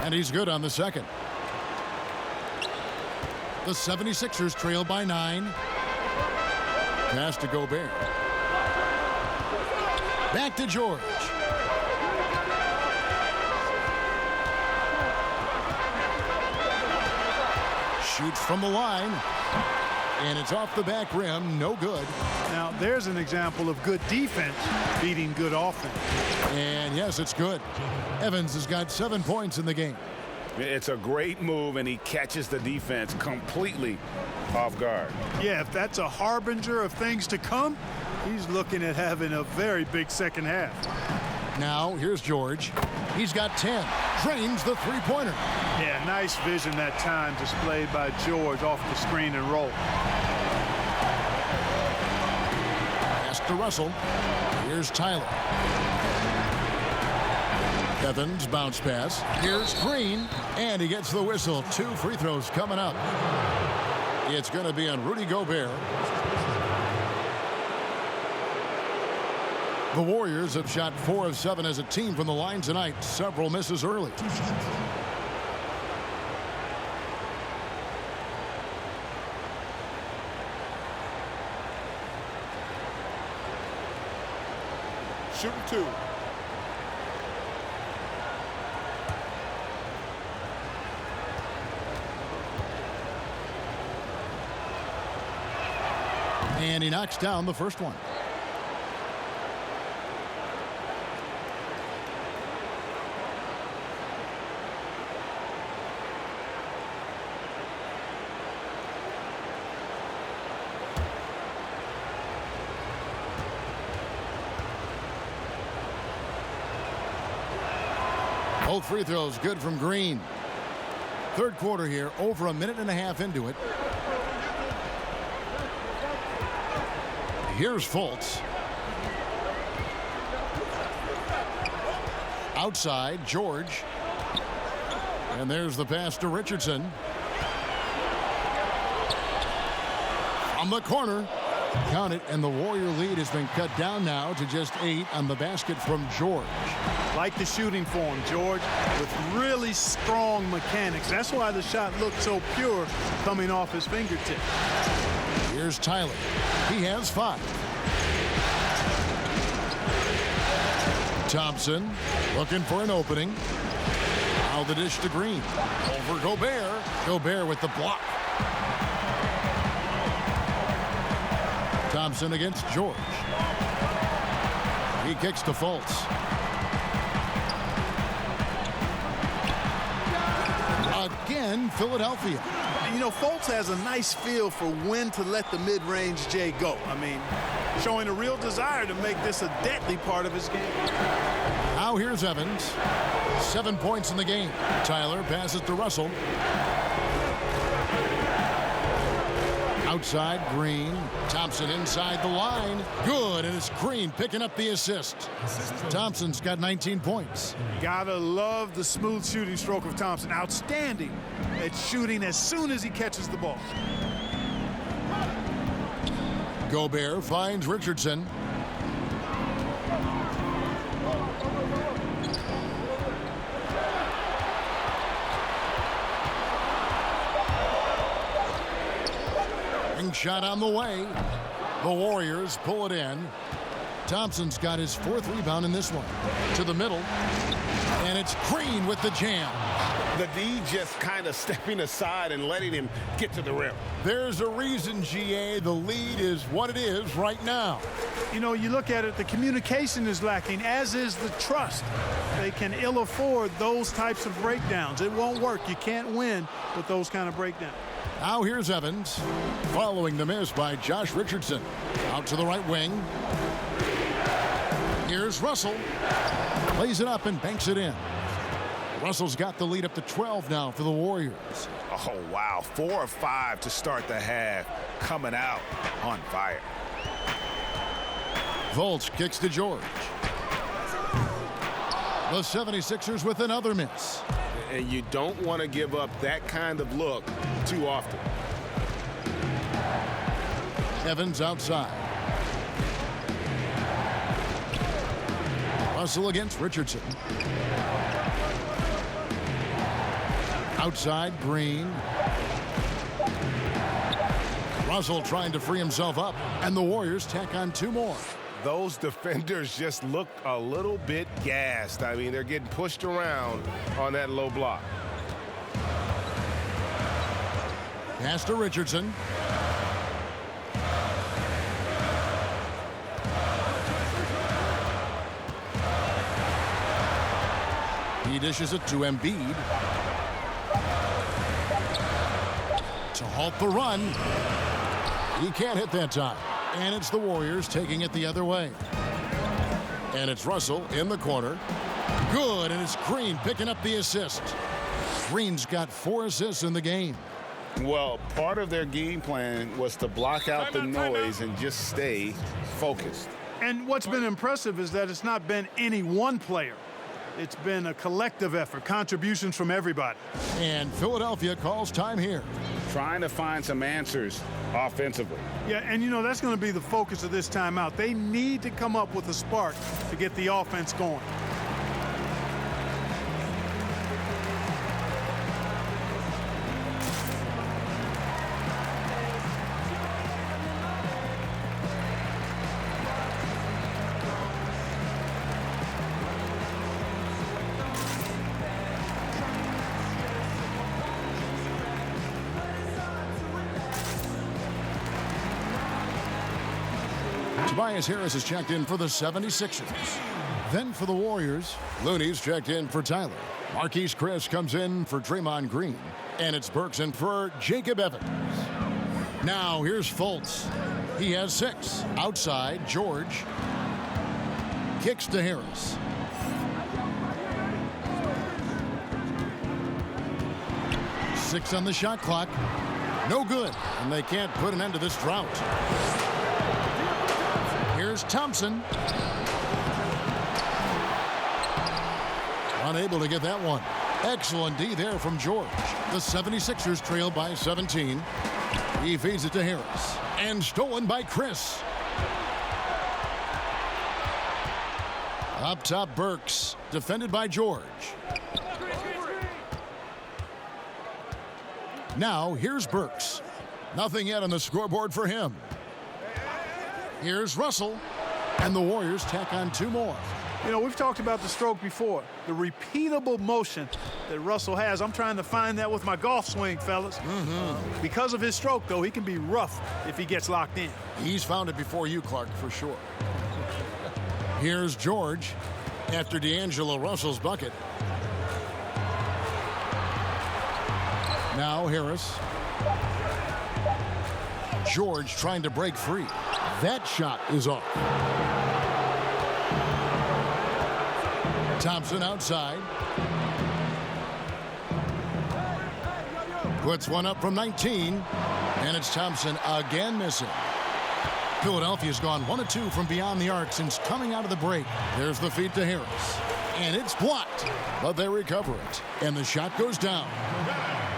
And he's good on the second. The 76ers trail by 9. Pass to Gobert. Back to George. Shoots from the line. And it's off the back rim. No good. Now, there's an example of good defense beating good offense. And yes, it's good. Evans has got 7 points in the game. It's a great move, and he catches the defense completely off guard. Yeah, if that's a harbinger of things to come, he's looking at having a very big second half. Now, here's George. He's got 10. Drains the three-pointer. Yeah, nice vision that time displayed by George off the screen and roll. Pass to Russell. Here's Tyler. Evans bounce pass. Here's Green, and he gets the whistle. 2 free throws coming up. It's going to be on Rudy Gobert. The Warriors have shot 4 of 7 as a team from the line tonight. Several misses early. Shooting 2. And he knocks down the first one. Both free throws good from Green. Third quarter here, over a minute and a half into it. Here's Fultz. Outside, George. And there's the pass to Richardson. From the corner. Count it, and the Warrior lead has been cut down now to just 8 on the basket from George. Like the shooting form, George, with really strong mechanics. That's why the shot looked so pure coming off his fingertip. Here's Tyler. He has 5. Thompson looking for an opening. Now the dish to Green. Over Gobert. Gobert with the block. Thompson against George. He kicks to Fultz. Again, Philadelphia. You know, Fultz has a nice feel for when to let the mid-range J go. I mean, showing a real desire to make this a deadly part of his game. Now here's Evans. 7 points in the game. Tyler passes to Russell. Outside, Green. Thompson inside the line. Good, and it's Green picking up the assist. Thompson's got 19 points. Gotta love the smooth shooting stroke of Thompson. Outstanding at shooting as soon as he catches the ball. Gobert finds Richardson. Long shot on the way. The Warriors pull it in. Thompson's got his 4th rebound in this one. To the middle. And it's Green with the jam. The D just kind of stepping aside and letting him get to the rim. There's a reason, GA, the lead is what it is right now. You know, you look at it, the communication is lacking, as is the trust. They can ill afford those types of breakdowns. It won't work. You can't win with those kind of breakdowns. Now here's Evans, following the miss by Josh Richardson. Out to the right wing. Here's Russell. Plays it up and banks it in. Russell's got the lead up to 12 now for the Warriors. Oh, wow. 4 of 5 to start the half. Coming out on fire. Fultz kicks to George. The 76ers with another miss. And you don't want to give up that kind of look too often. Evans outside. Russell against Richardson. Outside, Green. Russell trying to free himself up, and the Warriors tack on 2 more. Those defenders just look a little bit gassed. I mean, they're getting pushed around on that low block. Pass to Richardson. He dishes it to Embiid. To halt the run. He can't hit that time. And it's the Warriors taking it the other way. And it's Russell in the corner. Good, and it's Green picking up the assist. Green's got 4 assists in the game. Well, part of their game plan was to block out the noise and just stay focused. And what's been impressive is that it's not been any one player. It's been a collective effort, contributions from everybody. And Philadelphia calls time here. Trying to find some answers offensively. Yeah, and you know, that's going to be the focus of this timeout. They need to come up with a spark to get the offense going. Tobias Harris is checked in for the 76ers. Then for the Warriors, Looney's checked in for Tyler. Marquise Chris comes in for Draymond Green. And it's Burks in for Jacob Evans. Now here's Fultz. He has 6. Outside, George. Kicks to Harris. Six on the shot clock. No good. And they can't put an end to this drought. Here's Thompson. Unable to get that one. Excellent D there from George. The 76ers trail by 17. He feeds it to Harris. And stolen by Chris. Up top, Burks. Defended by George. Now, here's Burks. Nothing yet on the scoreboard for him. Here's Russell. And the Warriors tack on 2 more. You know, we've talked about the stroke before. The repeatable motion that Russell has. I'm trying to find that with my golf swing, fellas. Because of his stroke, though, he can be rough if he gets locked in. He's found it before you, Clark, for sure. Here's George after D'Angelo Russell's bucket. Now Harris. George trying to break free. That shot is off. Thompson outside. Puts one up from 19. And it's Thompson again missing. Philadelphia's gone 1 of 2 from beyond the arc since coming out of the break. There's the feed to Harris. And it's blocked. But they recover it. And the shot goes down.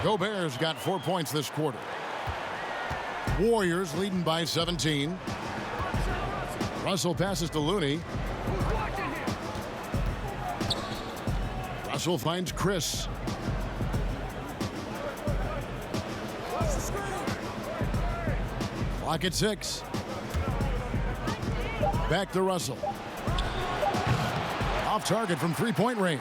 Gobert's got 4 points this quarter. Warriors leading by 17. Russell passes to Looney. Russell finds Chris. Clock at 6. Back to Russell. Off target from three-point range.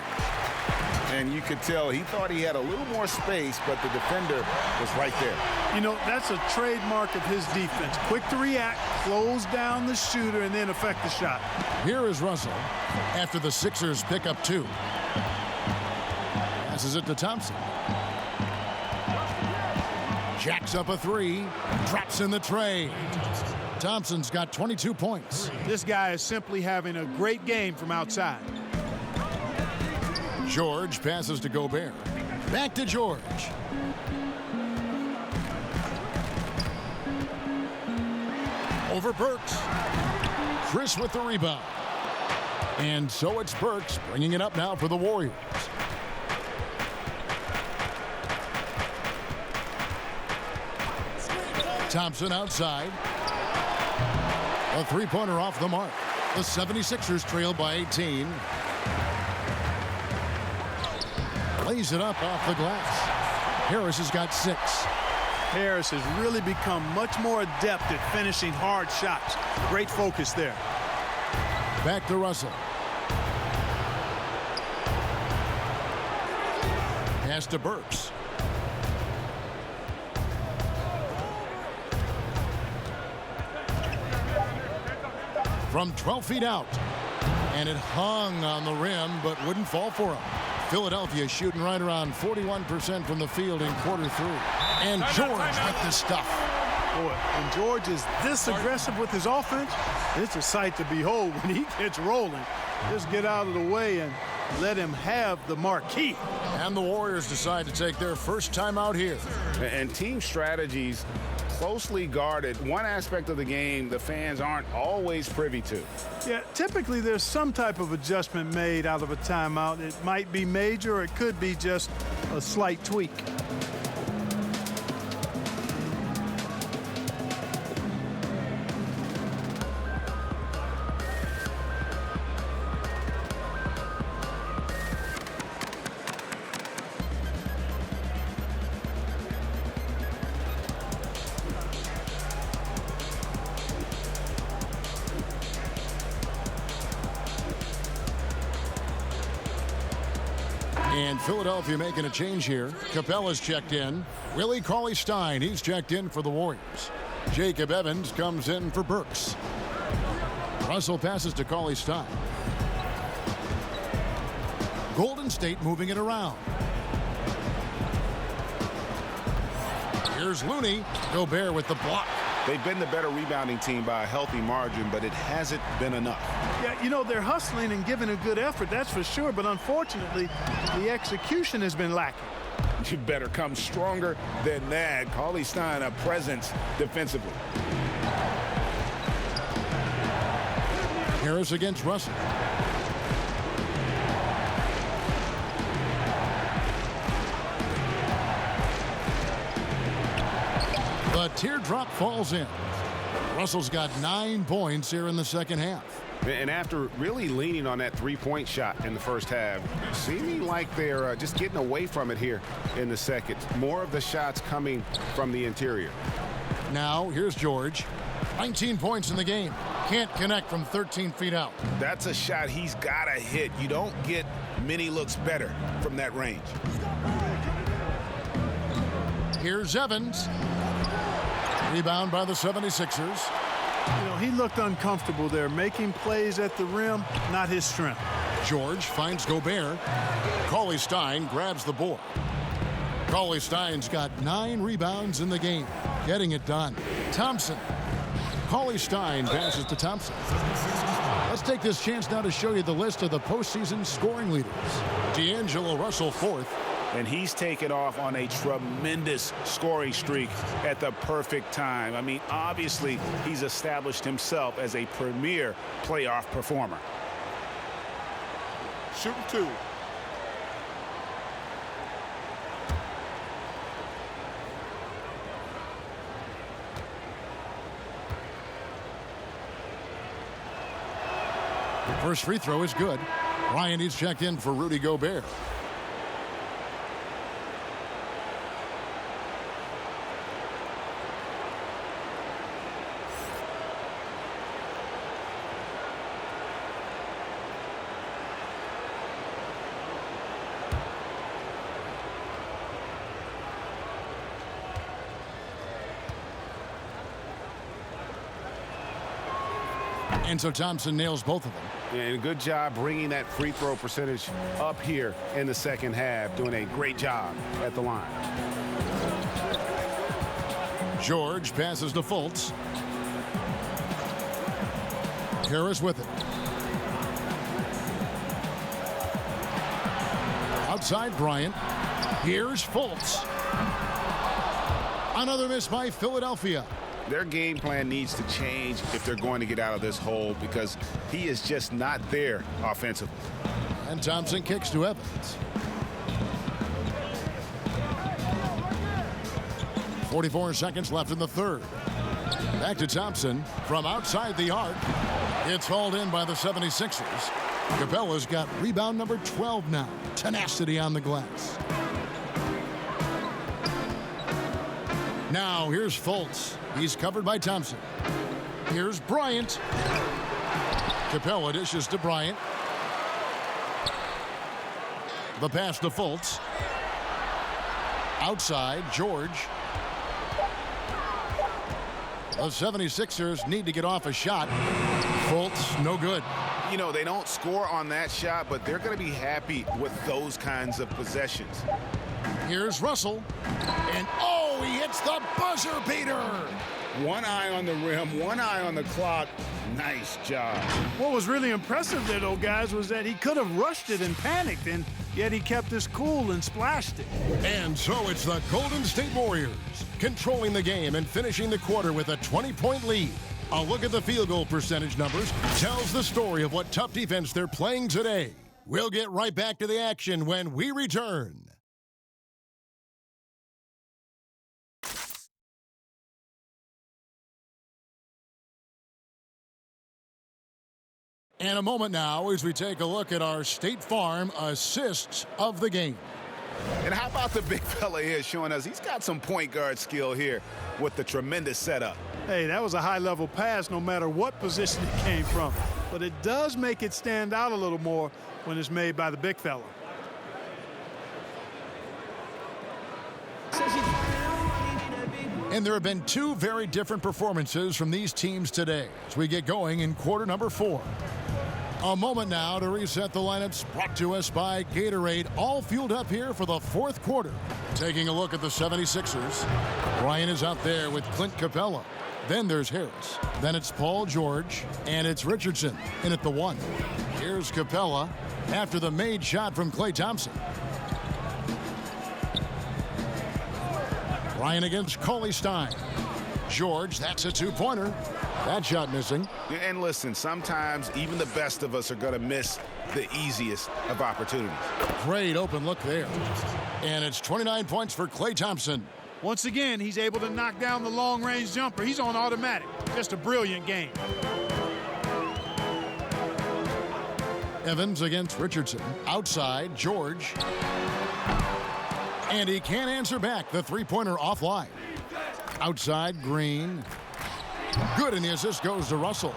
And you could tell he thought he had a little more space, but the defender was right there. You know, that's a trademark of his defense. Quick to react, close down the shooter, and then affect the shot. Here is Russell after the Sixers pick up 2. Passes it to Thompson. Jacks up a 3. Drops in the tray. Thompson's got 22 points. This guy is simply having a great game from outside. George passes to Gobert. Back to George. Over Burks. Chris with the rebound. And so it's Burks bringing it up now for the Warriors. Thompson outside. A three-pointer off the mark. The 76ers trail by 18. Lays it up off the glass. Harris has got 6. Harris has really become much more adept at finishing hard shots. Great focus there. Back to Russell. Pass to Burks. From 12 feet out. And it hung on the rim, but wouldn't fall for him. Philadelphia shooting right around 41% from the field in quarter 3. And George with the stuff. Boy, when George is this aggressive with his offense, it's a sight to behold when he gets rolling. Just get out of the way and let him have the marquee. And the Warriors decide to take their first time out here. And team strategies closely guarded. One aspect of the game the fans aren't always privy to. Yeah, typically there's some type of adjustment made out of a timeout. It might be major or it could be just a slight tweak. And Philadelphia making a change here. Capella's checked in. Willie Cauley-Stein, he's checked in for the Warriors. Jacob Evans comes in for Burks. Russell passes to Cauley-Stein. Golden State moving it around. Here's Looney. Gobert with the block. They've been the better rebounding team by a healthy margin, but it hasn't been enough. Yeah, you know, they're hustling and giving a good effort, that's for sure, but unfortunately, the execution has been lacking. You better come stronger than that. Cauley-Stein, a presence defensively. Harris against Russell. The teardrop falls in. Russell's got 9 points here in the second half. And after really leaning on that three-point shot in the first half, seeming like they're just getting away from it here in the second. More of the shots coming from the interior. Now, here's George. 19 points in the game. Can't connect from 13 feet out. That's a shot he's got to hit. You don't get many looks better from that range. Here's Evans. Rebound by the 76ers. You know, he looked uncomfortable there, making plays at the rim, not his strength. George finds Gobert. Cauley-Stein grabs the board. Cauley-Stein's got 9 rebounds in the game, getting it done. Thompson. Cauley-Stein passes to Thompson. Let's take this chance now to show you the list of the postseason scoring leaders. D'Angelo Russell, 4th. And he's taken off on a tremendous scoring streak at the perfect time. I mean, obviously, he's established himself as a premier playoff performer. Shooting 2. First free throw is good. Ryan, he's checked in for Rudy Gobert. And so Thompson nails both of them. And good job bringing that free throw percentage up here in the second half, doing a great job at the line. George passes to Fultz. Harris with it. Outside Bryant. Here's Fultz. Another miss by Philadelphia. Their game plan needs to change if they're going to get out of this hole because he is just not there offensively. And Thompson kicks to Evans. 44 seconds left in the third. Back to Thompson from outside the arc. It's hauled in by the 76ers. Capella's got rebound number 12 now. Tenacity on the glass. Now here's Fultz. He's covered by Thompson. Here's Bryant. Capella dishes to Bryant. The pass to Fultz. Outside, George. The 76ers need to get off a shot. Fultz, no good. You know, they don't score on that shot, but they're going to be happy with those kinds of possessions. Here's Russell. And oh, he hits the buzzer beater. One eye on the rim, one eye on the clock. Nice job. What was really impressive there, though, guys, was that he could have rushed it and panicked, and yet he kept his cool and splashed it. And so it's the Golden State Warriors controlling the game and finishing the quarter with a 20-point lead. A look at the field goal percentage numbers tells the story of what tough defense they're playing today. We'll get right back to the action when we return. And a moment now as we take a look at our State Farm assists of the game. And how about the big fella here showing us he's got some point guard skill here with the tremendous setup. Hey, that was a high-level pass no matter what position it came from. But it does make it stand out a little more when it's made by the big fella. And there have been two very different performances from these teams today as we get going in quarter number 4. A moment now to reset the lineups brought to us by Gatorade, all fueled up here for the fourth quarter. Taking a look at the 76ers. Ryan is out there with Clint Capella. Then there's Harris. Then it's Paul George. And it's Richardson in at the 1. Here's Capella after the made shot from Klay Thompson. Ryan against Cauley Stein. George, that's a two-pointer. That shot missing. And listen, sometimes even the best of us are going to miss the easiest of opportunities. Great open look there. And it's 29 points for Klay Thompson. Once again, he's able to knock down the long-range jumper. He's on automatic. Just a brilliant game. Evans against Richardson. Outside, George. And he can't answer back. The three-pointer offline. Outside, Green. Good, and the assist goes to Russell.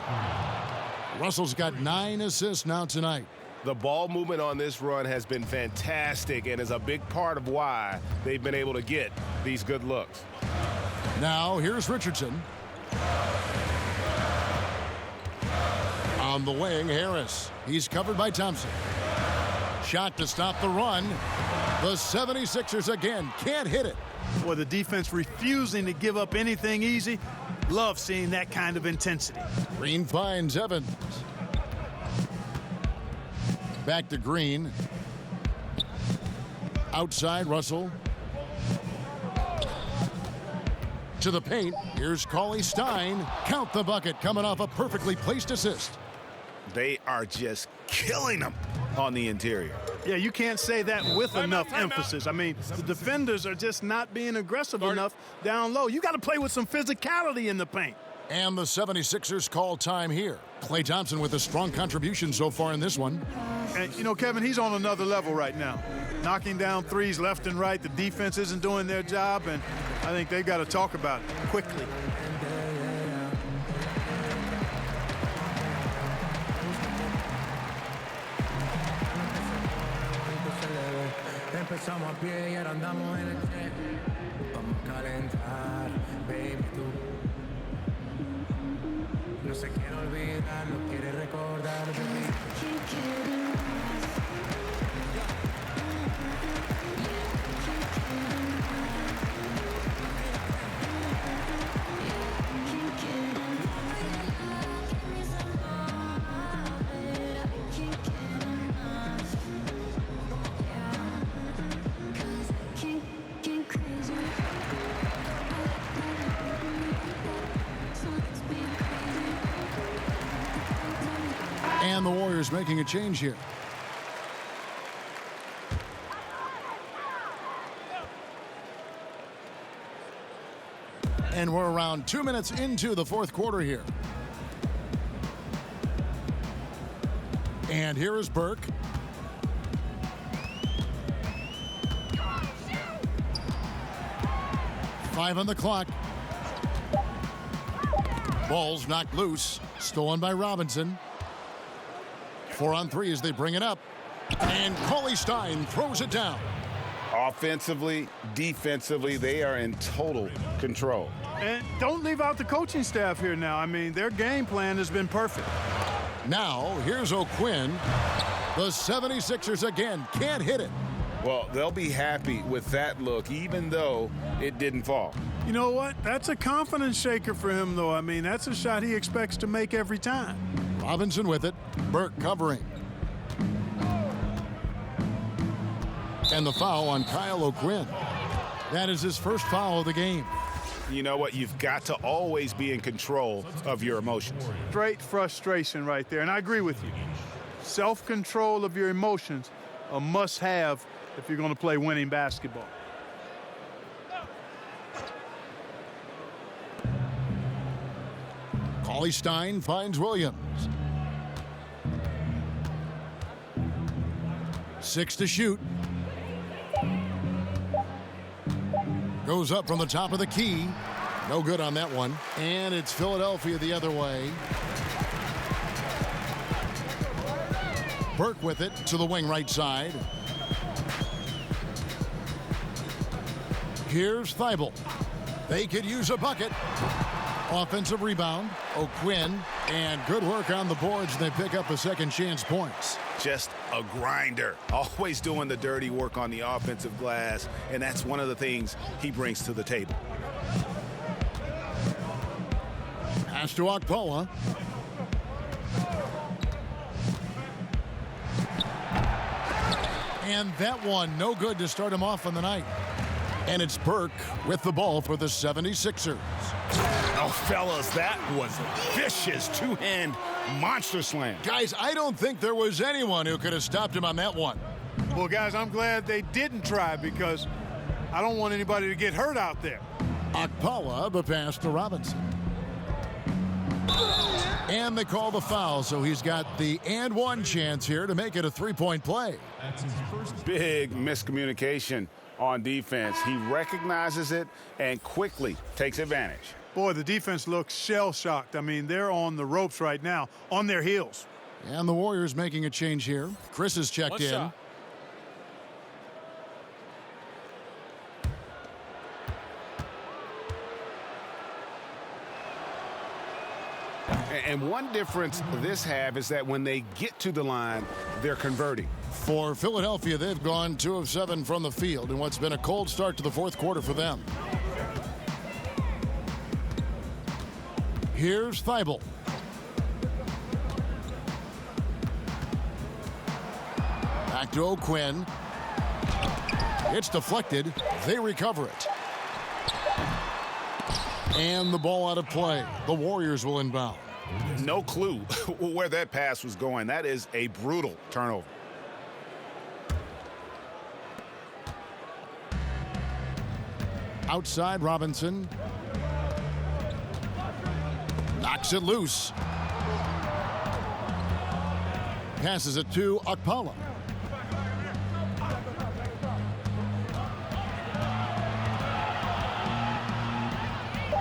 Russell's got 9 assists now tonight. The ball movement on this run has been fantastic and is a big part of why they've been able to get these good looks. Now, here's Richardson. On the wing, Harris. He's covered by Thompson. Shot to stop the run. The 76ers again can't hit it. Boy, the defense refusing to give up anything easy. Love seeing that kind of intensity. Green finds Evans. Back to Green. Outside, Russell. To the paint. Here's Cauley Stein. Count the bucket coming off a perfectly placed assist. They are just killing them on the interior. Yeah, you can't say that with enough emphasis. I mean, the defenders are just not being aggressive enough down low. You got to play with some physicality in the paint. And the 76ers call time here. Klay Thompson with a strong contribution so far in this one. And, you know, Kevin, he's on another level right now. Knocking down threes left and right. The defense isn't doing their job, and I think they've got to talk about it quickly. Empezamos a pie y ahora andamos en el jet. Vamos a calentar, baby, tú. No se quiere olvidar, no quiere recordar, baby. And the Warriors making a change here. And we're around 2 minutes into the fourth quarter here. And here is Burke. Five on the clock. Ball's knocked loose. Stolen by Robinson. 4 on 3 as they bring it up. And Cauley-Stein throws it down. Offensively, defensively, they are in total control. And don't leave out the coaching staff here now. I mean, their game plan has been perfect. Now, here's O'Quinn. The 76ers again can't hit it. Well, they'll be happy with that look, even though it didn't fall. You know what? That's a confidence shaker for him, though. I mean, that's a shot he expects to make every time. Robinson with it. Burke covering. And the foul on Kyle O'Quinn. That is his first foul of the game. You know what? You've got to always be in control of your emotions. Straight frustration right there, and I agree with you. Self-control of your emotions, a must-have if you're going to play winning basketball. Cauley-Stein finds Williams. 6 to shoot. Goes up from the top of the key. No good on that one. And it's Philadelphia the other way. Burke with it to the wing right side. Here's Thibault. They could use a bucket. Offensive rebound. O'Quinn. And good work on the boards. They pick up a second chance points. Just a grinder. Always doing the dirty work on the offensive glass. And that's one of the things he brings to the table. Pass to Okpala. And that one, no good to start him off on the night. And it's Burke with the ball for the 76ers. Oh, fellas, that was a vicious two-hand monster slam. Guys, I don't think there was anyone who could have stopped him on that one. Well, guys, I'm glad they didn't try because I don't want anybody to get hurt out there. Okpala, the pass to Robinson. And they call the foul, so he's got the and one chance here to make it a three-point play. That's his first big miscommunication on defense. He recognizes it and quickly takes advantage. Boy, the defense looks shell-shocked. I mean, they're on the ropes right now, on their heels. And the Warriors making a change here. Chris has checked in. Shot. And one difference this have is that when they get to the line, they're converting. For Philadelphia, they've gone 2 of 7 from the field in what's been a cold start to the fourth quarter for them. Here's Thibault. Back to O'Quinn. It's deflected. They recover it. And the ball out of play. The Warriors will inbound. No clue where that pass was going. That is a brutal turnover. Outside, Robinson. Knocks it loose. Passes it to Okpala.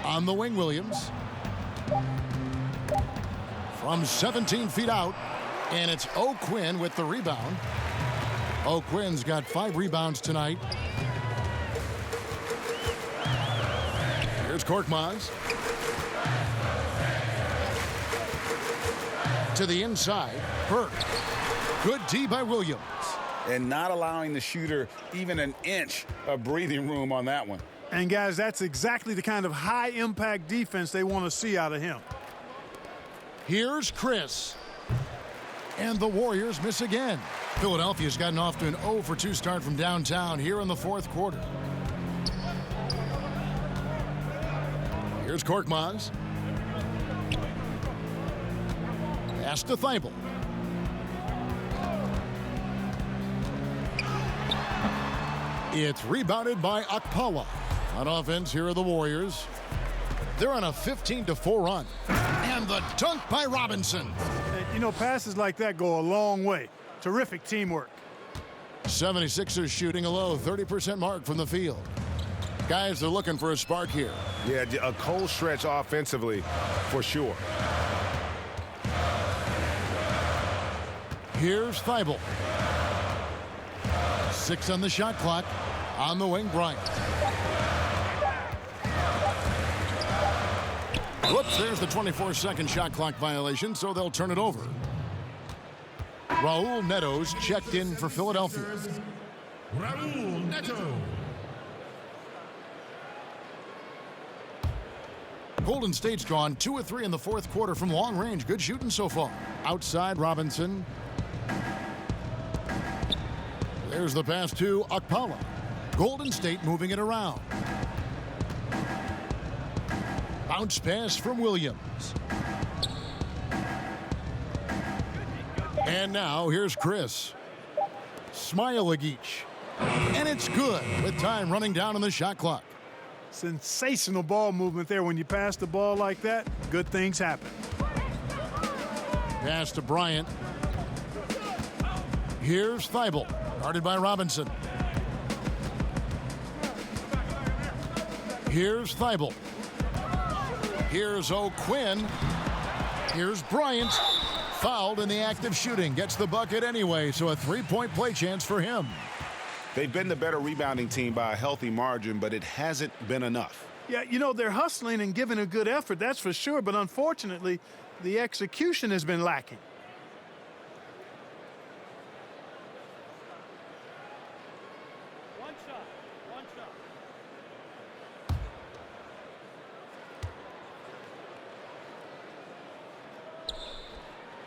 On the wing, Williams. From 17 feet out, and it's O'Quinn with the rebound. O'Quinn's got 5 rebounds tonight. Here's Korkmaz. To the inside, Burke. Good D by Williams. And not allowing the shooter even an inch of breathing room on that one. And, guys, that's exactly the kind of high-impact defense they want to see out of him. Here's Chris. And the Warriors miss again. Philadelphia's gotten off to an 0-for-2 start from downtown here in the fourth quarter. Here's Korkmaz. Pass to Thibault. It's rebounded by Okpala. On offense, here are the Warriors. They're on a 15-4 run. And the dunk by Robinson. You know, passes like that go a long way. Terrific teamwork. 76ers shooting a low 30% mark from the field. Guys are looking for a spark here. Yeah, a cold stretch offensively for sure. Here's Thibault. 6 on the shot clock. On the wing, Bryant. Whoops, there's the 24-second shot clock violation, so they'll turn it over. Raul Neto's checked in for Philadelphia. Raul Neto. Golden State's gone 2 of 3 in the fourth quarter from long range. Good shooting so far. Outside Robinson. There's the pass to Okpala. Golden State moving it around. Bounce pass from Williams. And now here's Chris. Smailagic. And it's good with time running down on the shot clock. Sensational ball movement there. When you pass the ball like that, good things happen. Pass to Bryant. Here's Thibault. Guarded by Robinson. Here's Thibault. Here's O'Quinn. Here's Bryant. Fouled in the act of shooting. Gets the bucket anyway, so a three-point play chance for him. They've been the better rebounding team by a healthy margin, but it hasn't been enough. Yeah, you know, they're hustling and giving a good effort, that's for sure, but unfortunately, the execution has been lacking.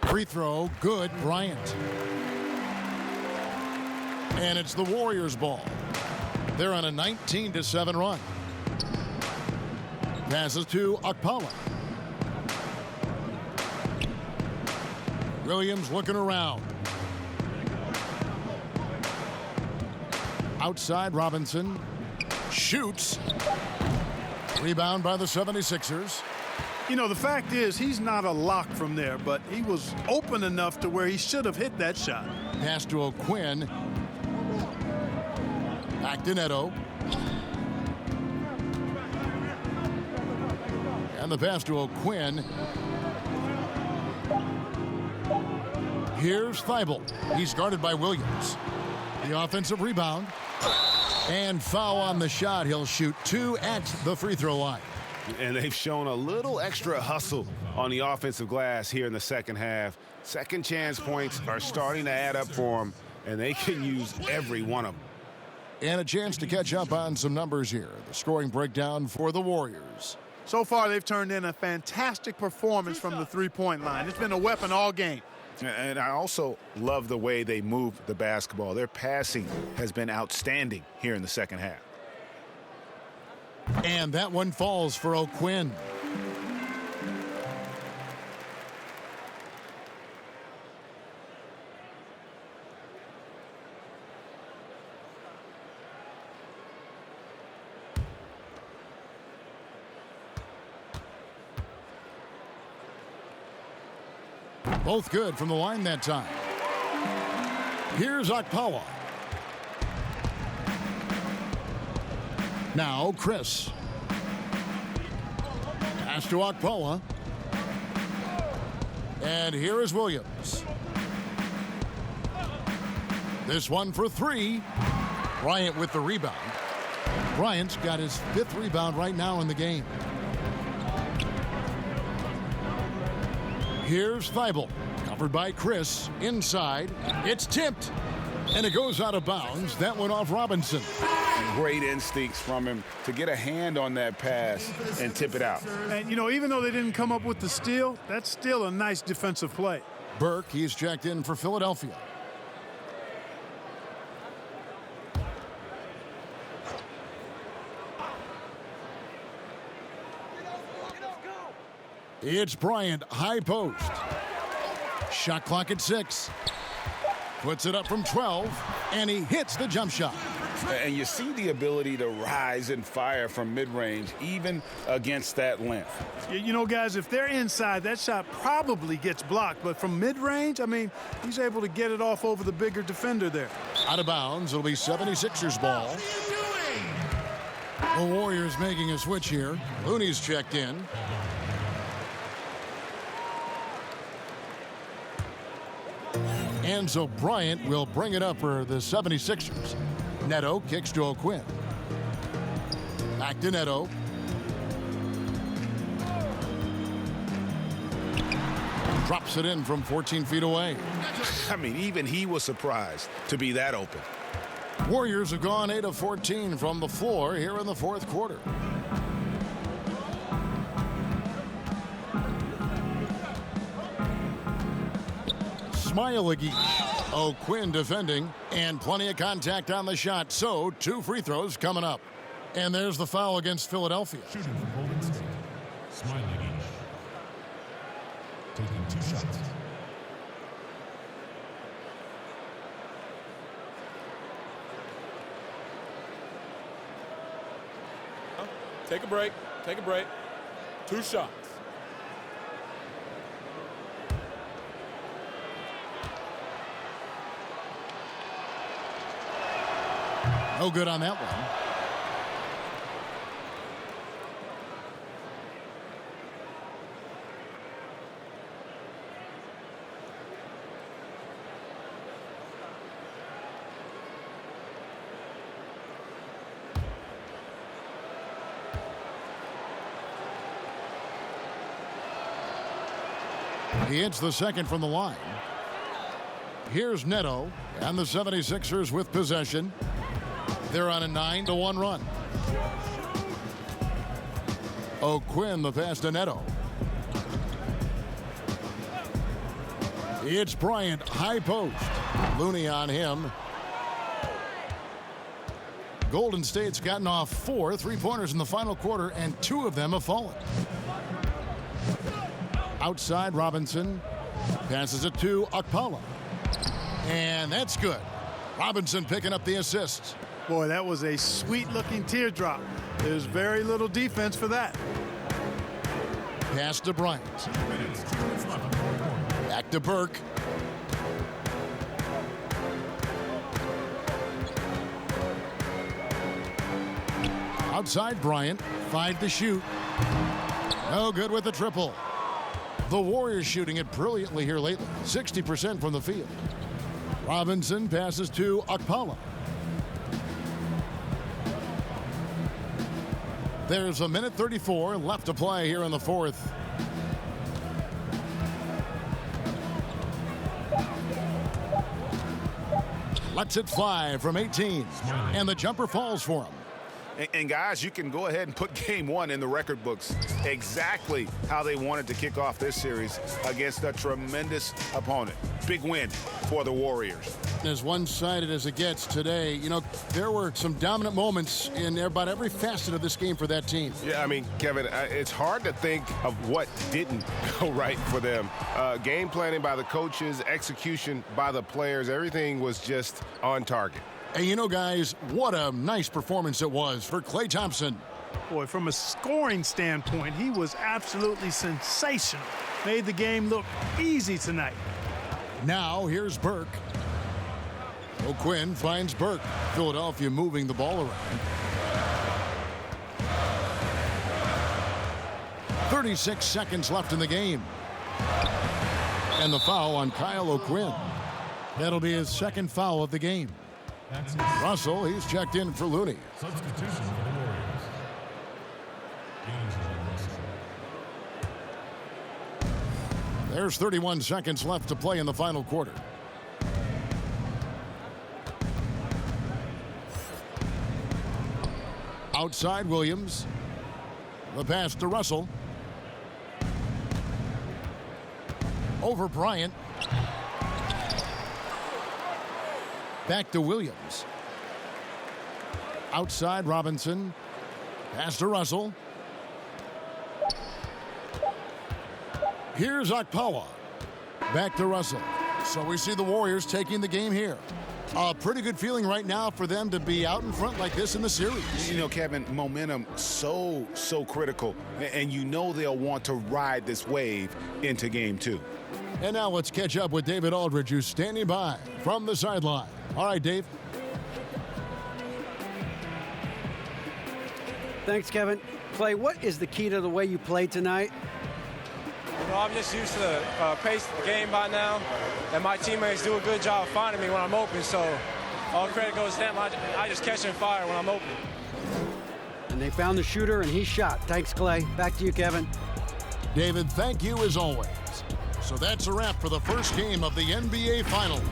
Free throw, good, Bryant. And it's the Warriors' ball. They're on a 19-7 run. Passes to Okpala. Williams looking around. Outside Robinson. Shoots. Rebound by the 76ers. You know, the fact is, he's not a lock from there, but he was open enough to where he should have hit that shot. Pass to O'Quinn. Back to Neto. And the pass to O'Quinn. Here's Thibault. He's guarded by Williams. The offensive rebound. And foul on the shot. He'll shoot 2 at the free throw line. And they've shown a little extra hustle on the offensive glass here in the second half. Second chance points are starting to add up for them, and they can use every one of them. And a chance to catch up on some numbers here. The scoring breakdown for the Warriors. So far, they've turned in a fantastic performance from the three-point line. It's been a weapon all game. And I also love the way they move the basketball. Their passing has been outstanding here in the second half. And that one falls for O'Quinn. Both good from the line that time. Here's Okpala. Now Chris. Pass to Okpala. And here is Williams. This one for 3. Bryant with the rebound. Bryant's got his 5th rebound right now in the game. Here's Thibault, covered by Chris, inside. It's tipped, and it goes out of bounds. That went off Robinson. Great instincts from him to get a hand on that pass and tip it out. And, you know, even though they didn't come up with the steal, that's still a nice defensive play. Burke, he's checked in for Philadelphia. It's Bryant, high post. Shot clock at 6. Puts it up from 12, and he hits the jump shot. And you see the ability to rise and fire from mid-range, even against that length. You know, guys, if they're inside, that shot probably gets blocked. But from mid-range, I mean, he's able to get it off over the bigger defender there. Out of bounds, it'll be 76ers ball. The Warriors making a switch here. Looney's checked in. And so Bryant will bring it up for the 76ers. Neto kicks to O'Quinn. Back to Neto. Drops it in from 14 feet away. I mean, even he was surprised to be that open. Warriors have gone 8 of 14 from the floor here in the fourth quarter. Smiley. O'Quinn defending, and plenty of contact on the shot, so 2 free throws coming up. And there's the foul against Philadelphia. Shooting for Golden State. Smiley. Taking 2 shots. Take a break. Take a break. 2 shots. No good on that one. He hits the second from the line. Here's Neto and the 76ers with possession. They're on a 9-1 run. O'Quinn the pass to Neto. It's Bryant, high post. Looney on him. Golden State's gotten off 4 3-pointers in the final quarter, and 2 of them have fallen. Outside, Robinson passes it to Okpala. And that's good. Robinson picking up the assist. Boy, that was a sweet-looking teardrop. There's very little defense for that. Pass to Bryant. Back to Burke. Outside Bryant. 5 to shoot. No good with the triple. The Warriors shooting it brilliantly here lately. 60% from the field. Robinson passes to Okpala. There's a minute 34 left to play here in the fourth. Lets it fly from 18. And the jumper falls for him. And guys, you can go ahead and put game 1 in the record books. Exactly how they wanted to kick off this series against a tremendous opponent. Big win for the Warriors. As one-sided as it gets today, you know, there were some dominant moments in about every facet of this game for that team. Yeah, I mean, Kevin, it's hard to think of what didn't go right for them. Game planning by the coaches, execution by the players, everything was just on target. And you know, guys, what a nice performance it was for Klay Thompson. Boy, from a scoring standpoint, he was absolutely sensational. Made the game look easy tonight. Now, here's Burke. O'Quinn finds Burke. Philadelphia moving the ball around. 36 seconds left in the game. And the foul on Kyle O'Quinn. That'll be his second foul of the game. Russell, he's checked in for Looney. Substitution for the Warriors. D'Angelo Russell. There's 31 seconds left to play in the final quarter. Outside Williams. The pass to Russell. Over Bryant. Back to Williams. Outside Robinson. Pass to Russell. Here's Okpala. Back to Russell. So we see the Warriors taking the game here. A pretty good feeling right now for them to be out in front like this in the series. You know, Kevin, momentum so critical. And you know they'll want to ride this wave into game 2. And now let's catch up with David Aldridge, who's standing by from the sideline. All right, Dave. Thanks, Kevin. Clay, what is the key to the way you played tonight? You know, I'm just used to the pace of the game by now, and my teammates do a good job of finding me when I'm open, so all credit goes to them. I just catch and fire when I'm open. And they found the shooter, and he shot. Thanks, Clay. Back to you, Kevin. David, thank you as always. So that's a wrap for the first game of the NBA Finals.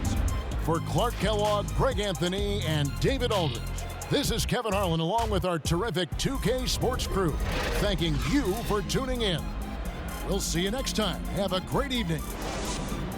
For Clark Kellogg, Greg Anthony, and David Aldridge, this is Kevin Harlan along with our terrific 2K Sports crew, thanking you for tuning in. We'll see you next time. Have a great evening.